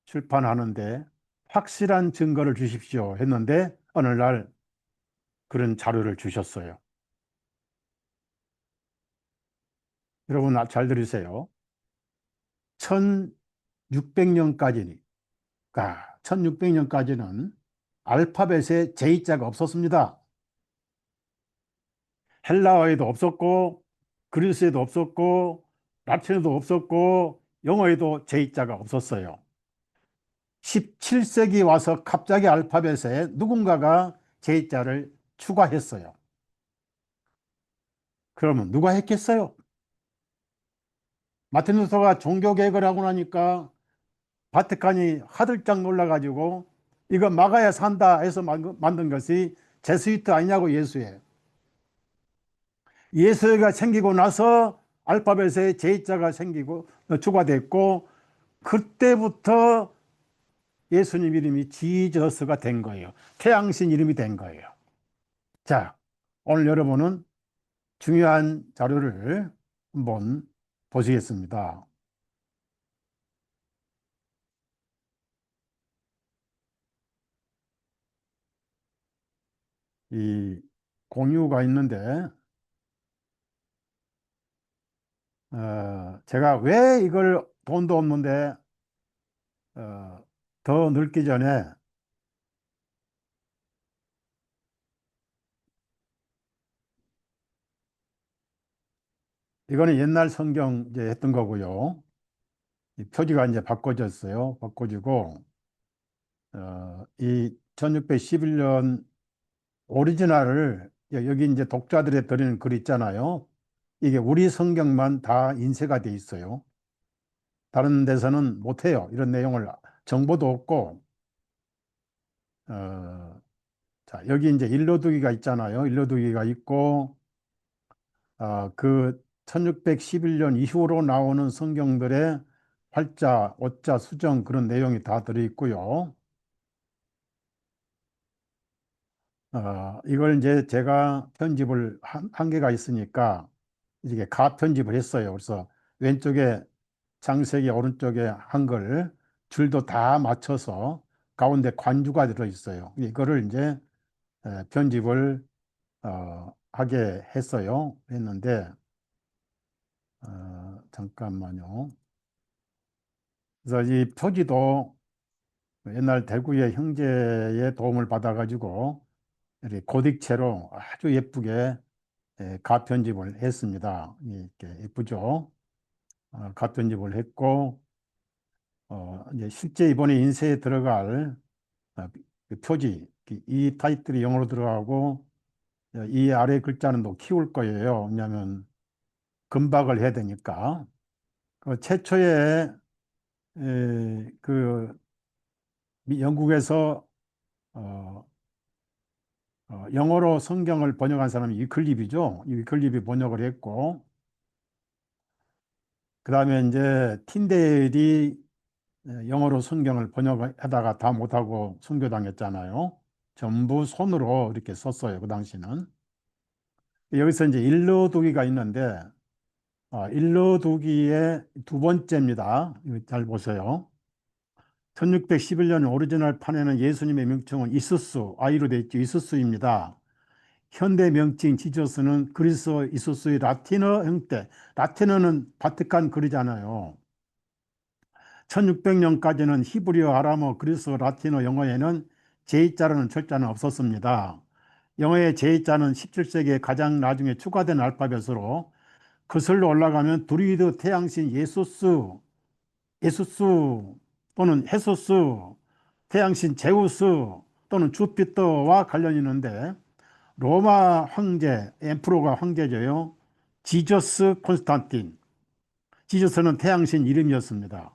출판하는데 확실한 증거를 주십시오 했는데 어느 날 그런 자료를 주셨어요. 여러분 잘 들으세요. 1600년까지니까 1600년까지는 알파벳에 J자가 없었습니다. 헬라어에도 없었고 그리스에도 없었고 라틴어도 없었고 영어에도 J자가 없었어요. 17세기 와서 갑자기 알파벳에 누군가가 J자를 추가했어요. 그러면 누가 했겠어요? 마틴 루터가 종교개혁을 하고 나니까 바티칸이 화들짝 놀라가지고 이거 막아야 산다 해서 만든 것이 제스위트 아니냐고 예수회. 예수회가 생기고 나서 알파벳에 J자가 생기고 추가됐고 그때부터 예수님 이름이 지저스가 된 거예요. 태양신 이름이 된 거예요. 자, 오늘 여러분은 중요한 자료를 한번 보시겠습니다. 이 공유가 있는데 제가 왜 이걸 돈도 없는데 더 늙기 전에 이거는 옛날 성경 이제 했던 거고요. 이 표지가 이제 바꿔졌어요. 바꿔지고 이 1611년 오리지널을 여기 이제 독자들에 드리는 글 있잖아요. 이게 우리 성경만 다 인쇄가 돼 있어요. 다른 데서는 못해요. 이런 내용을 정보도 없고 자 여기 이제 일러두기가 있잖아요. 일러두기가 있고 그 1611년 이후로 나오는 성경들의 활자, 어자, 수정 그런 내용이 다 들어있고요. 이걸 이제 제가 편집을 한 개가 있으니까 이게 가편집을 했어요. 그래서 왼쪽에 장세기, 오른쪽에 한글 줄도 다 맞춰서 가운데 관주가 들어있어요. 이거를 이제 편집을 하게 했어요. 했는데 잠깐만요. 그래서 이 표지도 옛날 대구의 형제의 도움을 받아가지고 이렇게 고딕체로 아주 예쁘게 가편집을 했습니다. 이렇게 예쁘죠? 가편집을 했고 이제 실제 이번에 인쇄에 들어갈 그 표지, 이 타이틀이 영어로 들어가고 이 아래 글자는 또 키울 거예요. 왜냐하면 금박을 해야 되니까. 그 최초에 그 영국에서 어, 영어로 성경을 번역한 사람이 위클립이죠. 이 위클립이 번역을 했고, 그 다음에 이제 틴데일이 영어로 성경을 번역하다가 다 못하고 순교당했잖아요. 전부 손으로 이렇게 썼어요. 그 당시는. 여기서 이제 일러두기가 있는데, 일러두기의 두 번째입니다. 이거 잘 보세요. 1611년 오리지널 판에는 예수님의 명칭은 이수스, 아이로 되어 있죠. 이수스입니다. 현대 명칭 지저스는 그리스 이수스의 라틴어 형태, 라틴어는 바티칸 글이잖아요. 1600년까지는 히브리어, 아람어, 그리스, 라틴어, 영어에는 제자라는 철자는 없었습니다. 영어의 제자는 17세기에 가장 나중에 추가된 알파벳으로 거슬러 올라가면 두리드 태양신 예수스 또는 헤소스, 태양신 제우스 또는 주피터와 관련이 있는데 로마 황제, 엠프로가 황제죠요. 지저스 콘스탄틴. 지저스는 태양신 이름이었습니다.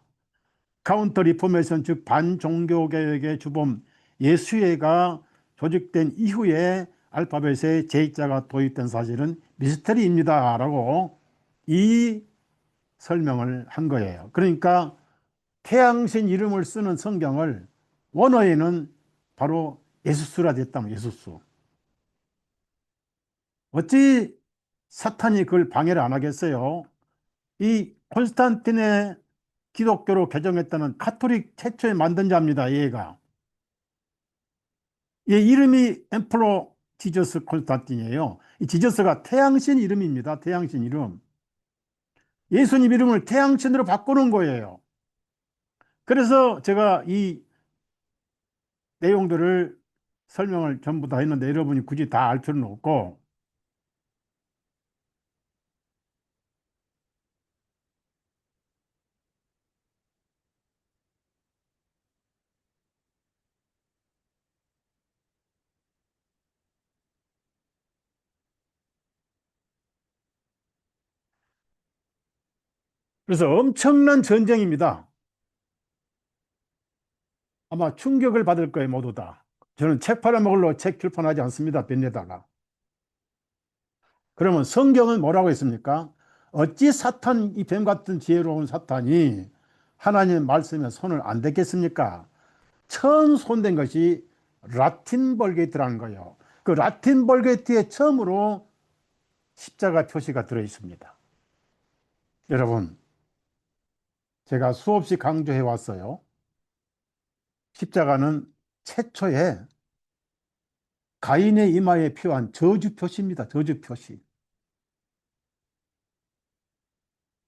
카운터 리포메이션 즉 반종교개혁의 주범 예수회가 조직된 이후에 알파벳에 J자가 도입된 사실은 미스터리입니다 라고 이 설명을 한 거예요. 그러니까 태양신 이름을 쓰는 성경을 원어에는 바로 예수수라 됐다면 예수수. 어찌 사탄이 그걸 방해를 안 하겠어요? 이 콘스탄틴의 기독교로 개정했다는 카톨릭 최초에 만든 자입니다. 얘가. 얘 이름이 엠프로 지저스 콘스탄틴이에요. 이 지저스가 태양신 이름입니다. 태양신 이름. 예수님 이름을 태양신으로 바꾸는 거예요. 그래서 제가 이 내용들을 설명을 전부 다 했는데 여러분이 굳이 다 알 필요는 없고, 그래서 엄청난 전쟁입니다. 아마 충격을 받을 거예요, 모두 다. 저는 책 팔아먹으려고 책 출판하지 않습니다, 벤에다가. 그러면 성경은 뭐라고 했습니까? 어찌 사탄, 이 뱀 같은 지혜로운 사탄이 하나님의 말씀에 손을 안 댔겠습니까? 처음 손댄 것이 라틴 벌게이트라는 거예요. 그 라틴 벌게이트에 처음으로 십자가 표시가 들어 있습니다. 여러분, 제가 수없이 강조해 왔어요. 십자가는 최초에 가인의 이마에 표한 저주 표시입니다. 저주 표시.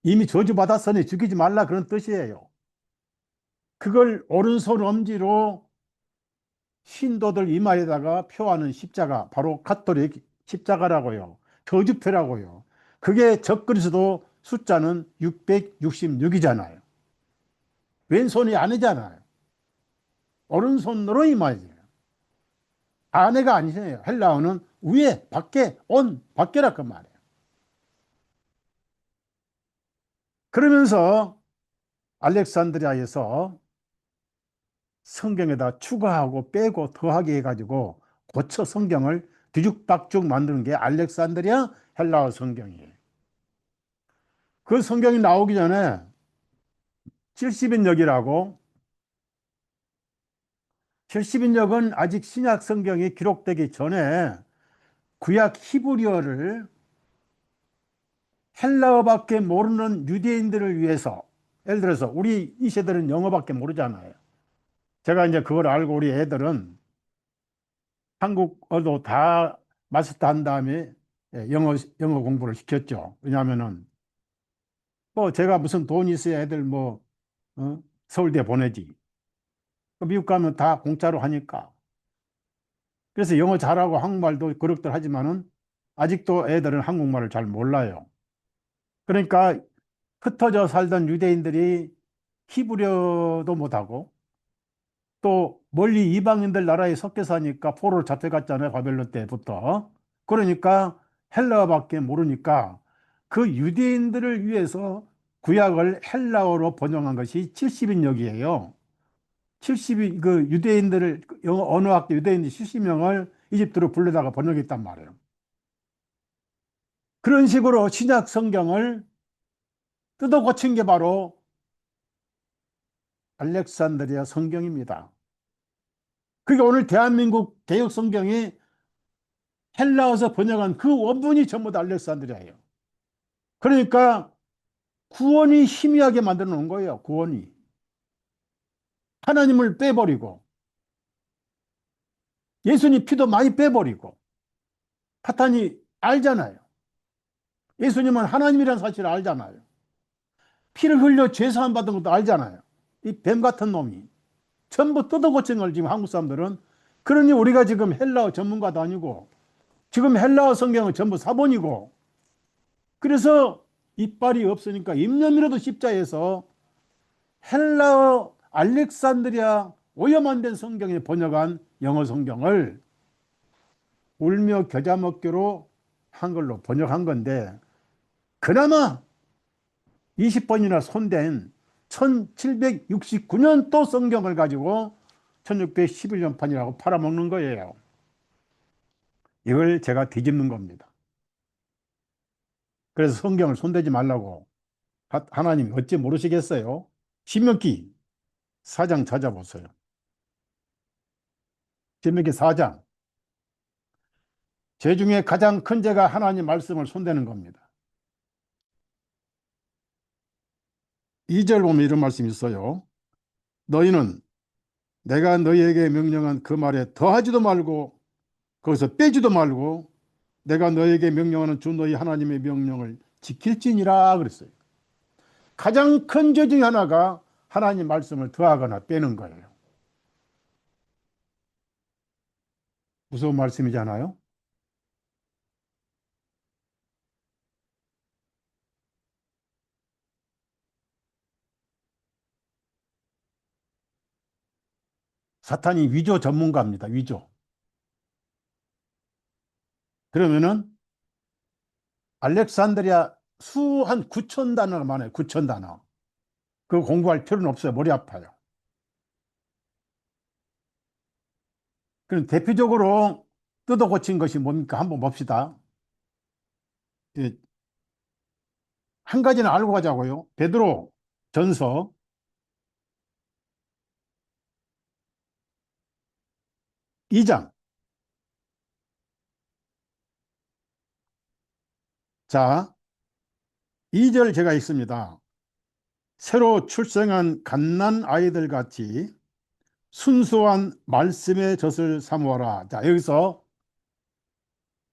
이미 저주받았으니 죽이지 말라 그런 뜻이에요. 그걸 오른손 엄지로 신도들 이마에다가 표하는 십자가, 바로 가톨릭 십자가라고요. 저주표라고요. 그게 적그리스도 숫자는 666이잖아요. 왼손이 아니잖아요. 오른손으로 이마에. 안에가 아니에요. 헬라어는 위에, 밖에, 온, 밖에라 그 말이에요. 그러면서 알렉산드리아에서 성경에다 추가하고 빼고 더하게 해가지고 고쳐 성경을 뒤죽박죽 만드는 게 알렉산드리아 헬라어 성경이에요. 그 성경이 나오기 전에 70인역이라고, 70인역은 아직 신약 성경이 기록되기 전에 구약 히브리어를 헬라어밖에 모르는 유대인들을 위해서, 예를 들어서 우리 이 세대는 영어밖에 모르잖아요. 제가 이제 그걸 알고 우리 애들은 한국어도 다 마스터한 다음에 영어 공부를 시켰죠. 왜냐하면은 뭐 제가 무슨 돈이 있어야 애들 뭐 서울대 보내지. 미국 가면 다 공짜로 하니까. 그래서 영어 잘하고 한국말도 그럭들 하지만은 아직도 애들은 한국말을 잘 몰라요. 그러니까 흩어져 살던 유대인들이 히브리어도 못하고 또 멀리 이방인들 나라에 섞여 사니까 포로로 잡혀갔잖아요. 바벨론 때부터. 그러니까 헬라어밖에 모르니까 그 유대인들을 위해서 구약을 헬라어로 번역한 것이 70인역이에요. 70이 그 유대인들을 영어 언어학교 유대인들 70명을 이집트로 불러다가 번역했단 말이에요. 그런 식으로 신약 성경을 뜯어 고친 게 바로 알렉산드리아 성경입니다. 그게 오늘 대한민국 개혁 성경이 헬라어에서 번역한 그 원문이 전부 다 알렉산드리아예요. 그러니까 구원이 희미하게 만들어 놓은 거예요. 구원이. 하나님을 빼버리고 예수님 피도 많이 빼버리고 사탄이 알잖아요. 예수님은 하나님이라는 사실을 알잖아요. 피를 흘려 죄사함 받은 것도 알잖아요. 이 뱀 같은 놈이 전부 뜯어고친 걸 지금 한국 사람들은. 그러니 우리가 지금 헬라어 전문가도 아니고 지금 헬라어 성경은 전부 사본이고 그래서 이빨이 없으니까 입념이라도 십자에서 헬라어 알렉산드리아 오염 안 된 성경에 번역한 영어 성경을 울며 겨자 먹기로 한글로 번역한 건데 그나마 20번이나 손댄 1769년도 성경을 가지고 1611년판이라고 팔아먹는 거예요. 이걸 제가 뒤집는 겁니다. 그래서 성경을 손대지 말라고 하나님이 어찌 모르시겠어요? 신명기 4장 찾아보세요. 신명기 4장. 죄 중에 가장 큰 죄가 하나님 말씀을 손대는 겁니다. 2절 보면 이런 말씀이 있어요. 너희는 내가 너희에게 명령한 그 말에 더하지도 말고 거기서 빼지도 말고 내가 너희에게 명령하는 주 너희 하나님의 명령을 지킬지니라 그랬어요. 가장 큰 죄 중에 하나가 하나님 말씀을 더하거나 빼는 거예요. 무서운 말씀이잖아요. 사탄이 위조 전문가입니다. 위조. 그러면은 알렉산드리아 수 한 9천 단어가 많아요. 9천 단어. 그거 공부할 필요는 없어요. 머리 아파요. 그럼 대표적으로 뜯어 고친 것이 뭡니까? 한번 봅시다. 예, 한 가지는 알고 가자고요. 베드로 전서 2장. 자, 2절 제가 읽습니다. 새로 출생한 갓난 아이들 같이 순수한 말씀의 젖을 사모하라. 자, 여기서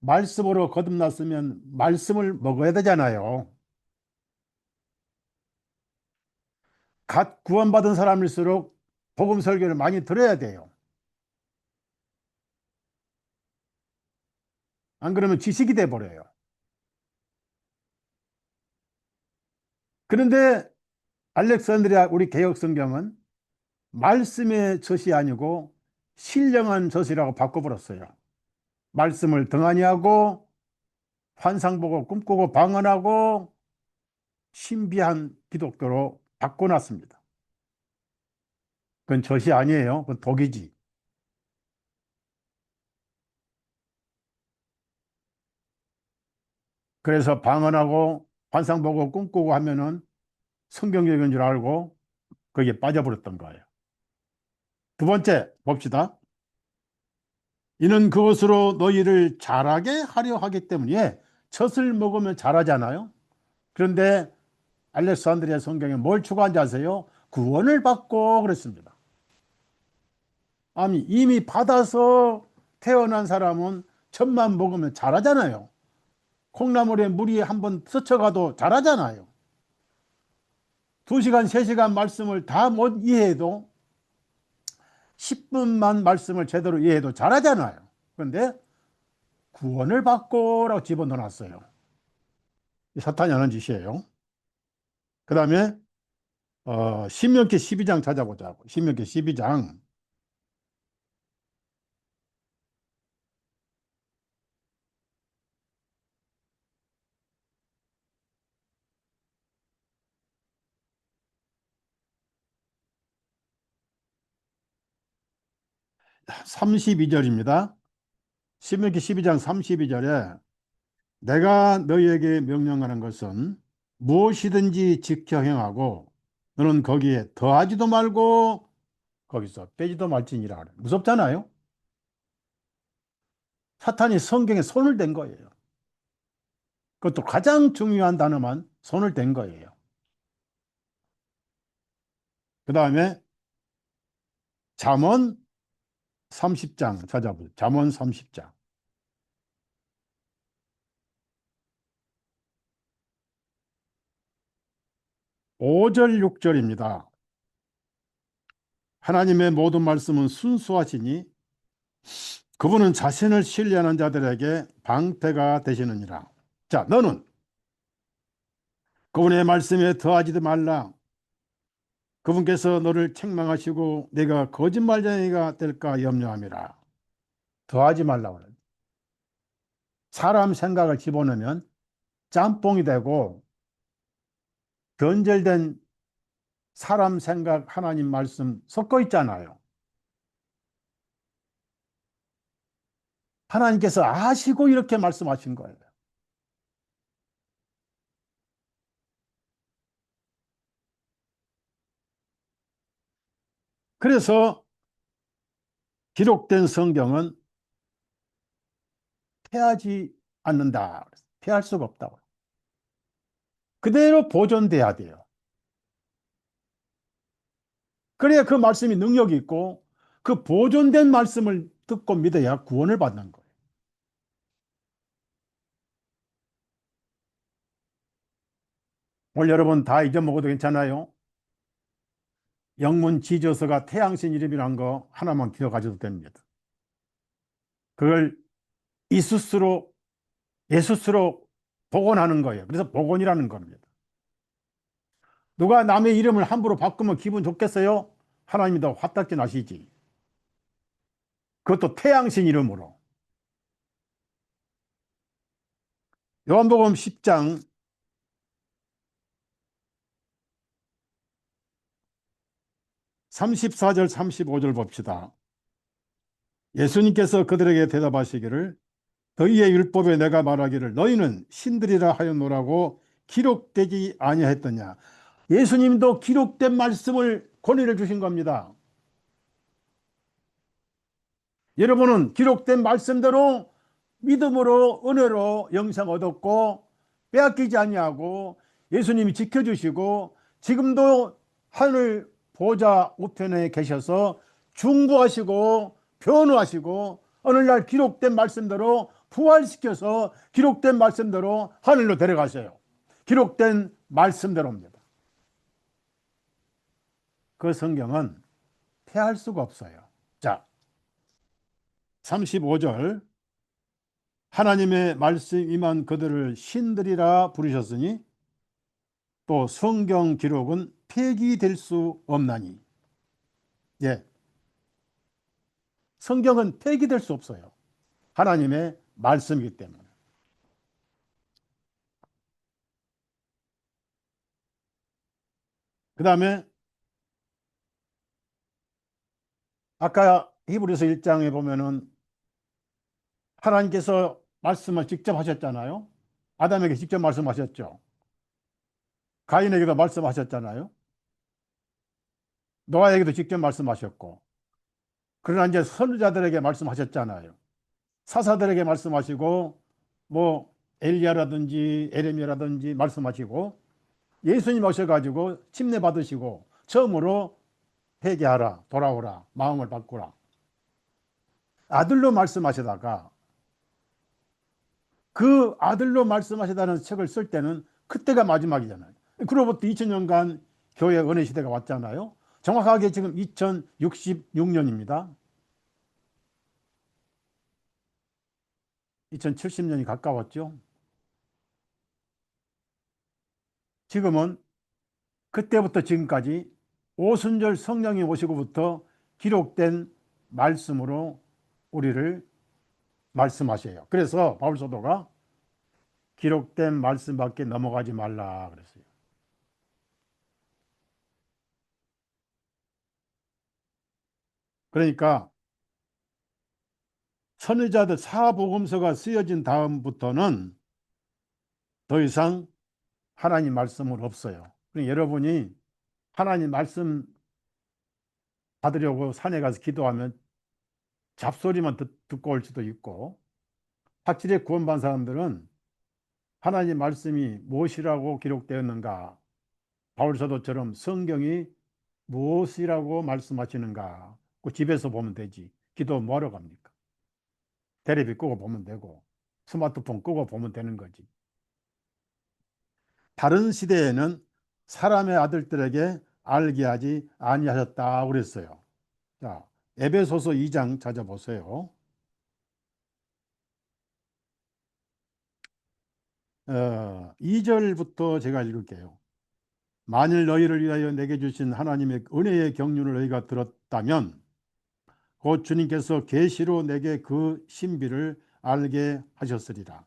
말씀으로 거듭났으면 말씀을 먹어야 되잖아요. 갓 구원받은 사람일수록 복음 설교를 많이 들어야 돼요. 안 그러면 지식이 돼 버려요. 그런데 알렉산드리아 우리 개혁 성경은 말씀의 젖이 아니고 신령한 젖이라고 바꿔버렸어요. 말씀을 등한히 하고 환상 보고 꿈꾸고 방언하고 신비한 기독교로 바꿔놨습니다. 그건 젖이 아니에요. 그건 독이지. 그래서 방언하고 환상 보고 꿈꾸고 하면은 성경적인 줄 알고 거기에 빠져버렸던 거예요. 두 번째 봅시다. 이는 그것으로 너희를 잘하게 하려 하기 때문에 젖을 먹으면 잘하잖아요. 그런데 알렉산드리아 성경에 뭘 추가한지 아세요? 구원을 받고 그랬습니다. 아니 이미 받아서 태어난 사람은 젖만 먹으면 잘하잖아요. 콩나물에 물이 한번 스쳐가도 잘하잖아요. 2시간, 3시간 말씀을 다 못 이해해도 10분만 말씀을 제대로 이해해도 잘하잖아요. 그런데 구원을 받고라고 집어넣어놨어요. 사탄이 하는 짓이에요. 그 다음에 신명기 12장 찾아보자고. 신명기 12장 32절입니다. 신명기 12장 32절에 내가 너희에게 명령하는 것은 무엇이든지 지켜 행하고 너는 거기에 더하지도 말고 거기서 빼지도 말지니라 그래. 무섭잖아요. 사탄이 성경에 손을 댄 거예요. 그것도 가장 중요한 단어만 손을 댄 거예요. 그 다음에 잠언 30장 찾아보세요. 잠언 30장. 5절 6절입니다. 하나님의 모든 말씀은 순수하시니 그분은 자신을 신뢰하는 자들에게 방패가 되시느니라. 자, 너는 그분의 말씀에 더하지도 말라. 그분께서 너를 책망하시고 내가 거짓말쟁이가 될까 염려함이라. 더하지 말라고 그래. 사람 생각을 집어넣으면 짬뽕이 되고 변절된 사람 생각, 하나님 말씀 섞어 있잖아요. 하나님께서 아시고 이렇게 말씀하신 거예요. 그래서 기록된 성경은 패하지 않는다. 패할 수가 없다고. 그대로 보존돼야 돼요. 그래야 그 말씀이 능력이 있고 그 보존된 말씀을 듣고 믿어야 구원을 받는 거예요. 오늘 여러분 다 잊어먹어도 괜찮아요. 영문 지저서가 태양신 이름이란 거 하나만 기억하셔도 됩니다. 그걸 이수스로 예수스로 복원하는 거예요. 그래서 복원이라는 겁니다. 누가 남의 이름을 함부로 바꾸면 기분 좋겠어요? 하나님이 더 화딱지 나시지. 그것도 태양신 이름으로. 요한복음 10장 34절 35절 봅시다. 예수님께서 그들에게 대답하시기를 너희의 율법에 내가 말하기를 너희는 신들이라 하였노라고 기록되지 아니하였더냐. 예수님도 기록된 말씀을 권위를 주신 겁니다. 여러분은 기록된 말씀대로 믿음으로 은혜로 영생 얻었고 빼앗기지 아니하고 예수님이 지켜주시고 지금도 하늘 보좌 우편에 계셔서 중보하시고 변호하시고 어느 날 기록된 말씀대로 부활시켜서 기록된 말씀대로 하늘로 데려가셔요. 기록된 말씀대로입니다. 그 성경은 패할 수가 없어요. 자, 35절 하나님의 말씀 임한 그들을 신들이라 부르셨으니 또 성경 기록은 폐기될 수 없나니. 예, 성경은 폐기될 수 없어요. 하나님의 말씀이기 때문에. 그 다음에 아까 히브리서 1장에 보면은 하나님께서 말씀을 직접 하셨잖아요. 아담에게 직접 말씀하셨죠. 가인에게도 말씀하셨잖아요. 노아에게도 직접 말씀하셨고. 그러나 이제 선지자들에게 말씀하셨잖아요. 사사들에게 말씀하시고 뭐 엘리야라든지 에레미야라든지 말씀하시고 예수님 오셔가지고 침례 받으시고 처음으로 회개하라, 돌아오라, 마음을 바꾸라. 아들로 말씀하시다가 그 아들로 말씀하시다는 책을 쓸 때는 그때가 마지막이잖아요. 그로부터 2000년간 교회 은혜 시대가 왔잖아요. 정확하게 지금 2066년입니다. 2070년이 가까웠죠. 지금은 그때부터 지금까지 오순절 성령이 오시고부터 기록된 말씀으로 우리를 말씀하셔요. 그래서 바울 사도가 기록된 말씀밖에 넘어가지 말라 그랬어요. 그러니까 선지자들 사복음서가 쓰여진 다음부터는 더 이상 하나님 말씀은 없어요. 그러니까 여러분이 하나님 말씀 받으려고 산에 가서 기도하면 잡소리만 듣고 올 수도 있고, 확실히 구원받은 사람들은 하나님 말씀이 무엇이라고 기록되었는가, 바울 사도처럼 성경이 무엇이라고 말씀하시는가, 그 집에서 보면 되지. 기도 뭐하러 갑니까? 테레비 끄고 보면 되고 스마트폰 끄고 보면 되는 거지. 다른 시대에는 사람의 아들들에게 알게 하지 아니하셨다 그랬어요. 자, 에베소서 2장 찾아보세요. 2절부터 제가 읽을게요. 만일 너희를 위하여 내게 주신 하나님의 은혜의 경륜을 너희가 들었다면 곧 주님께서 계시로 내게 그 신비를 알게 하셨으리라.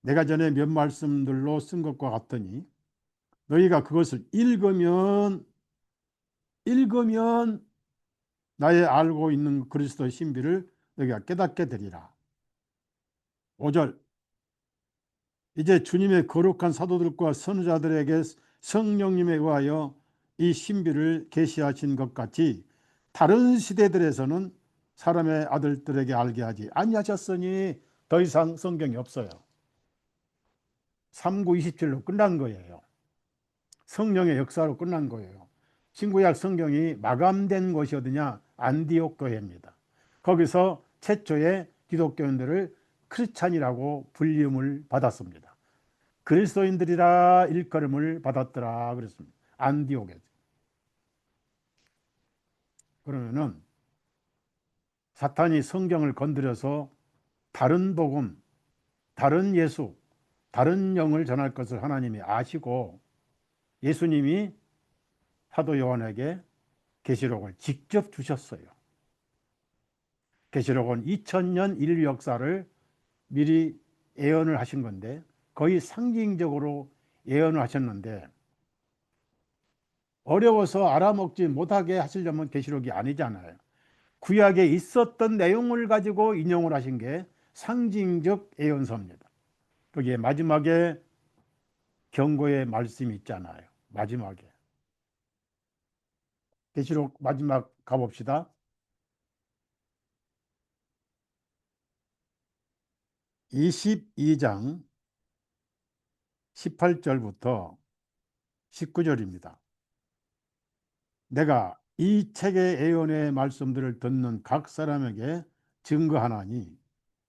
내가 전에 몇 말씀들로 쓴 것과 같으니 너희가 그것을 읽으면 나의 알고 있는 그리스도의 신비를 너희가 깨닫게 되리라. 5절, 이제 주님의 거룩한 사도들과 선지자들에게 성령님에 의하여 이 신비를 계시하신 것 같이 다른 시대들에서는 사람의 아들들에게 알게 하지 아니하셨으니 더 이상 성경이 없어요. 3927로 끝난 거예요. 성령의 역사로 끝난 거예요. 신구약 성경이 마감된 곳이 어디냐? 안디옥 교회입니다. 거기서 최초의 기독교인들을 크리스찬이라고 불림을 받았습니다. 그리스도인들이라 일컬음을 받았더라 그랬습니다. 안디옥에서. 그러면은 사탄이 성경을 건드려서 다른 복음, 다른 예수, 다른 영을 전할 것을 하나님이 아시고 예수님이 사도 요한에게 계시록을 직접 주셨어요. 계시록은 2000년 인류 역사를 미리 예언을 하신 건데 거의 상징적으로 예언을 하셨는데 어려워서 알아먹지 못하게 하시려면 계시록이 아니잖아요. 구약에 있었던 내용을 가지고 인용을 하신 게 상징적 예언서입니다. 거기에 마지막에 경고의 말씀이 있잖아요. 마지막에. 계시록 마지막 가봅시다. 22장 18절부터 19절입니다. 내가 이 책의 예언의 말씀들을 듣는 각 사람에게 증거하나니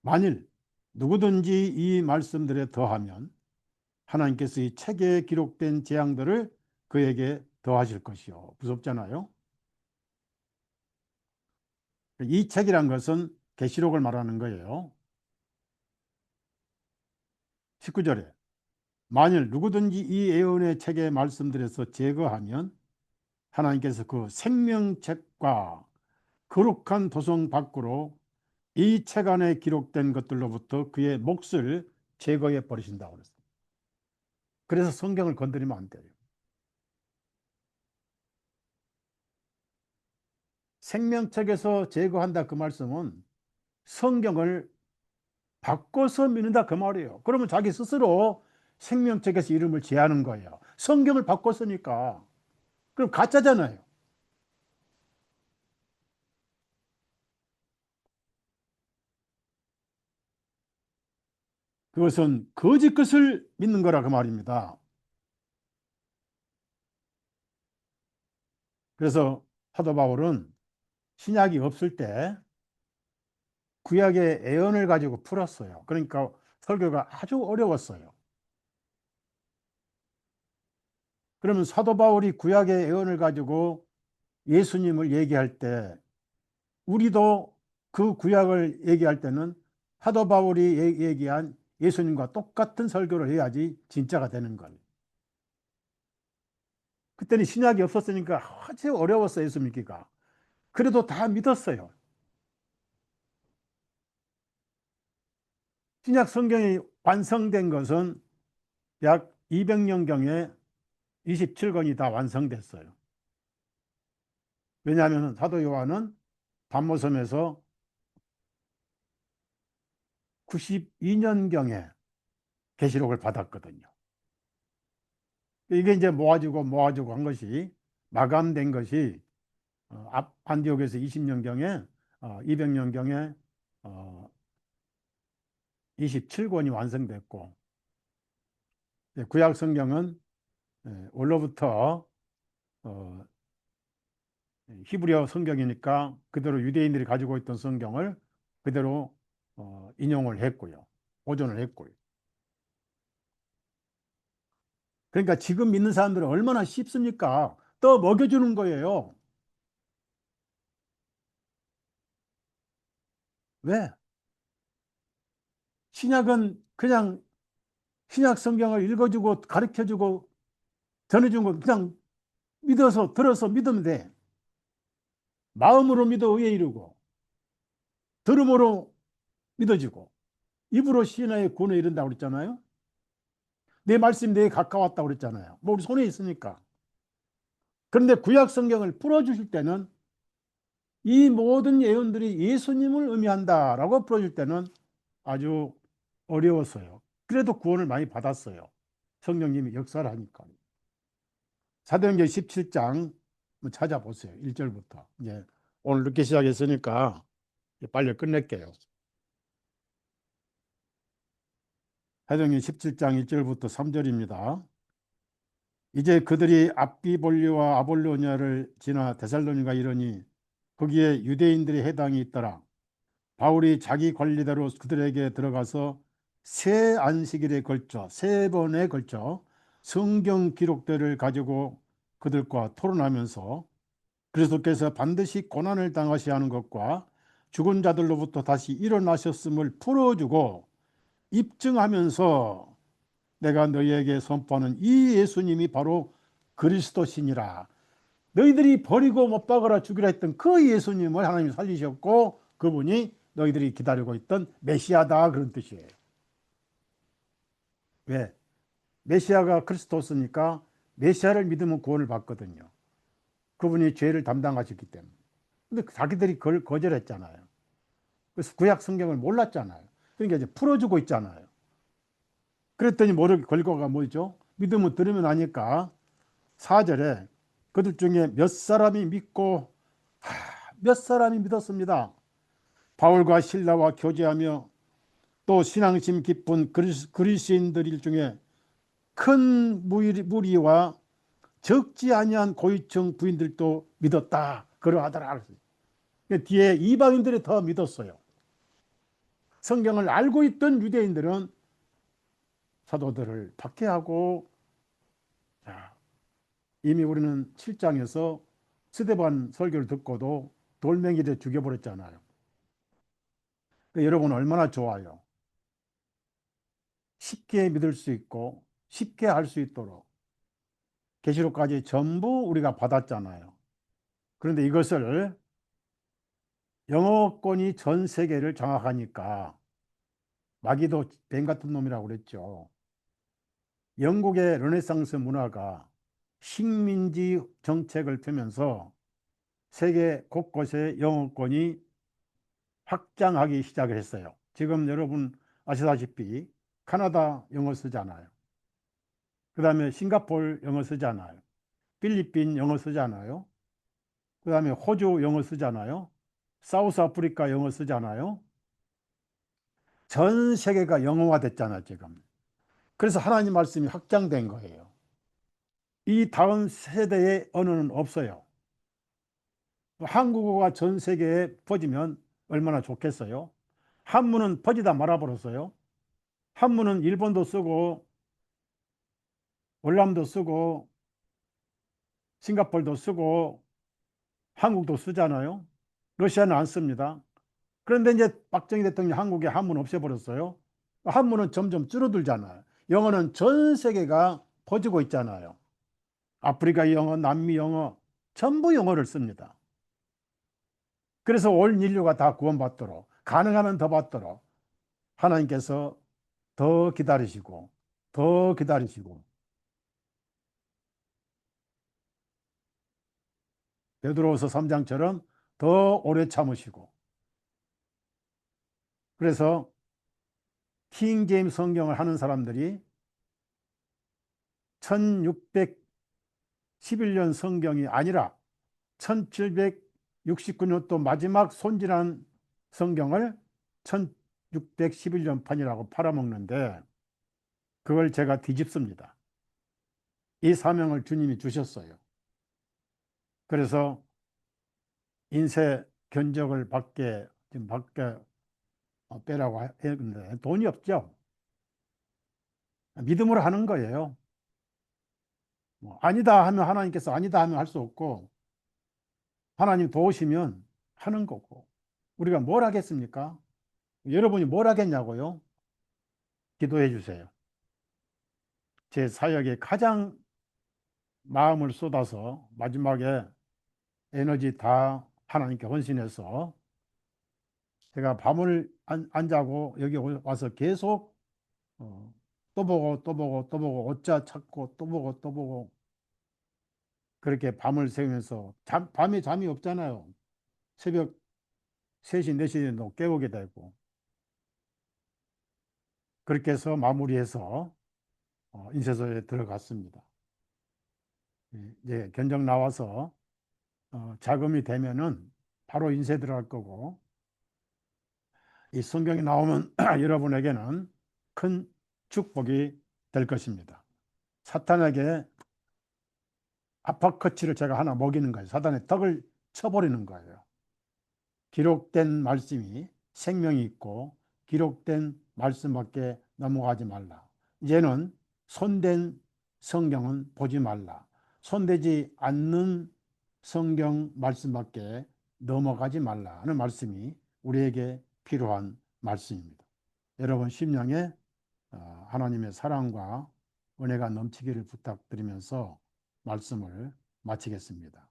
만일 누구든지 이 말씀들에 더하면 하나님께서 이 책에 기록된 재앙들을 그에게 더하실 것이요. 무섭잖아요. 이 책이란 것은 계시록을 말하는 거예요. 19절에 만일 누구든지 이 예언의 책의 말씀들에서 제거하면 하나님께서 그 생명책과 거룩한 도성 밖으로 이 책 안에 기록된 것들로부터 그의 몫을 제거해 버리신다고 그랬어요. 그래서 성경을 건드리면 안 돼요. 생명책에서 제거한다 그 말씀은 성경을 바꿔서 믿는다 그 말이에요. 그러면 자기 스스로 생명책에서 이름을 제하는 거예요. 성경을 바꿨으니까. 그럼 가짜잖아요. 그것은 거짓 것을 믿는 거라 그 말입니다. 그래서 사도 바울은 신약이 없을 때 구약의 예언을 가지고 풀었어요. 그러니까 설교가 아주 어려웠어요. 그러면 사도 바울이 구약의 예언을 가지고 예수님을 얘기할 때 우리도 그 구약을 얘기할 때는 사도 바울이 얘기한 예수님과 똑같은 설교를 해야지 진짜가 되는 거예요. 그때는 신약이 없었으니까 아주 어려웠어요, 예수 믿기가. 그래도 다 믿었어요. 신약 성경이 완성된 것은 약 200년경에 27권이 다 완성됐어요. 왜냐하면 사도 요한은 반모섬에서 92년경에 계시록을 받았거든요. 이게 이제 모아지고 한 것이 마감된 것이 안디옥에서 20년경에 200년경에 27권이 완성됐고, 구약 성경은 원로부터 어, 히브리어 성경이니까 그대로 유대인들이 가지고 있던 성경을 그대로 인용을 했고요. 보존을 했고요. 그러니까 지금 믿는 사람들은 얼마나 쉽습니까? 또 먹여주는 거예요. 왜? 신약은 그냥 신약 성경을 읽어주고 가르쳐주고 전해준 거 그냥 믿어서 들어서 믿으면 돼. 마음으로 믿어 의에 이르고 들음으로 믿어지고 입으로 신하의 구원에 이른다고 그랬잖아요. 내 말씀이 내게 가까웠다고 그랬잖아요. 뭐 우리 손에 있으니까. 그런데 구약 성경을 풀어주실 때는 이 모든 예언들이 예수님을 의미한다라고 풀어줄 때는 아주 어려웠어요. 그래도 구원을 많이 받았어요. 성령님이 역사를 하니까. 사도행전 17장 찾아보세요. 1절부터. 이제 오늘 늦게 시작했으니까 빨리 끝낼게요. 사도행전 17장 1절부터 3절입니다. 이제 그들이 앞비볼리와 아볼로니아를 지나 데살로니가 이르니 거기에 유대인들의 해당이 있더라. 바울이 자기 관리대로 그들에게 들어가서 세 안식일에 걸쳐 세 번에 걸쳐 성경 기록들을 가지고 그들과 토론하면서 그리스도께서 반드시 고난을 당하셔야 하는 것과 죽은 자들로부터 다시 일어나셨음을 풀어주고 입증하면서 내가 너희에게 선포하는 이 예수님이 바로 그리스도시니라. 너희들이 버리고 못 박아라 죽이라 했던 그 예수님을 하나님이 살리셨고 그분이 너희들이 기다리고 있던 메시아다 그런 뜻이에요. 왜? 메시아가 그리스도스니까 메시아를 믿으면 구원을 받거든요. 그분이 죄를 담당하셨기 때문에. 근데 자기들이 그걸 거절했잖아요. 그래서 구약 성경을 몰랐잖아요. 그러니까 이제 풀어주고 있잖아요. 그랬더니 모르게 결과가 뭐죠? 믿으면 들으면 아니까 4절에 그들 중에 몇 사람이 믿고 몇 사람이 믿었습니다. 바울과 실라와 교제하며 또 신앙심 깊은 그리스인들 중에 큰 무리와 적지 아니한 고위층 부인들도 믿었다. 그러하더라. 뒤에 이방인들이 더 믿었어요. 성경을 알고 있던 유대인들은 사도들을 박해하고 이미 우리는 7장에서 스데반 설교를 듣고도 돌멩이를 죽여버렸잖아요. 여러분 얼마나 좋아요. 쉽게 믿을 수 있고 쉽게 할 수 있도록 계시록까지 전부 우리가 받았잖아요. 그런데 이것을 영어권이 전 세계를 장악하니까 마귀도 뱀 같은 놈이라고 그랬죠. 영국의 르네상스 문화가 식민지 정책을 펴면서 세계 곳곳에 영어권이 확장하기 시작을 했어요. 지금 여러분 아시다시피 캐나다 영어 쓰잖아요. 그 다음에 싱가포르 영어 쓰잖아요. 필리핀 영어 쓰잖아요. 그 다음에 호주 영어 쓰잖아요. 사우스 아프리카 영어 쓰잖아요. 전 세계가 영어화 됐잖아요, 지금. 그래서 하나님 말씀이 확장된 거예요. 이 다음 세대의 언어는 없어요. 한국어가 전 세계에 퍼지면 얼마나 좋겠어요? 한문은 퍼지다 말아버렸어요. 한문은 일본도 쓰고 월남도 쓰고 싱가포르도 쓰고 한국도 쓰잖아요. 러시아는 안 씁니다. 그런데 이제 박정희 대통령이 한국에 한문 없애버렸어요. 한문은 점점 줄어들잖아요. 영어는 전 세계가 퍼지고 있잖아요. 아프리카 영어, 남미 영어, 전부 영어를 씁니다. 그래서 올 인류가 다 구원받도록, 가능하면 더 받도록 하나님께서 더 기다리시고, 더 기다리시고, 베드로후서 3장처럼 더 오래 참으시고, 그래서 킹 제임스 성경을 하는 사람들이 1611년 성경이 아니라 1769년도 마지막 손질한 성경을 1611년 판이라고 팔아먹는데, 그걸 제가 뒤집습니다. 이 사명을 주님이 주셨어요. 그래서 인쇄 견적을 지금 밖에 빼라고 했는데 돈이 없죠. 믿음으로 하는 거예요. 뭐 아니다 하면 하나님께서 아니다 하면 할 수 없고, 하나님 도우시면 하는 거고, 우리가 뭘 하겠습니까? 여러분이 뭘 하겠냐고요? 기도해 주세요. 제 사역에 가장 마음을 쏟아서 마지막에 에너지 다 하나님께 헌신해서, 제가 밤을 안 자고 여기 와서 계속 또 보고 또 보고 또 보고 어짜 찾고 또 보고 또 보고, 그렇게 밤을 새우면서 밤에 잠이 없잖아요. 새벽 3시, 4시에도 깨우게 되고, 그렇게 해서 마무리해서 인쇄소에 들어갔습니다. 이제 견적 나와서 자금이 되면은 바로 인쇄 들어갈 거고, 이 성경이 나오면 여러분에게는 큰 축복이 될 것입니다. 사탄에게 아파커치를 제가 하나 먹이는 거예요. 사탄의 덕을 쳐버리는 거예요. 기록된 말씀이 생명이 있고, 기록된 말씀밖에 넘어가지 말라. 이제는 손댄 성경은 보지 말라. 손대지 않는 성경 말씀밖에 넘어가지 말라 하는 말씀이 우리에게 필요한 말씀입니다. 여러분 심령에 하나님의 사랑과 은혜가 넘치기를 부탁드리면서 말씀을 마치겠습니다.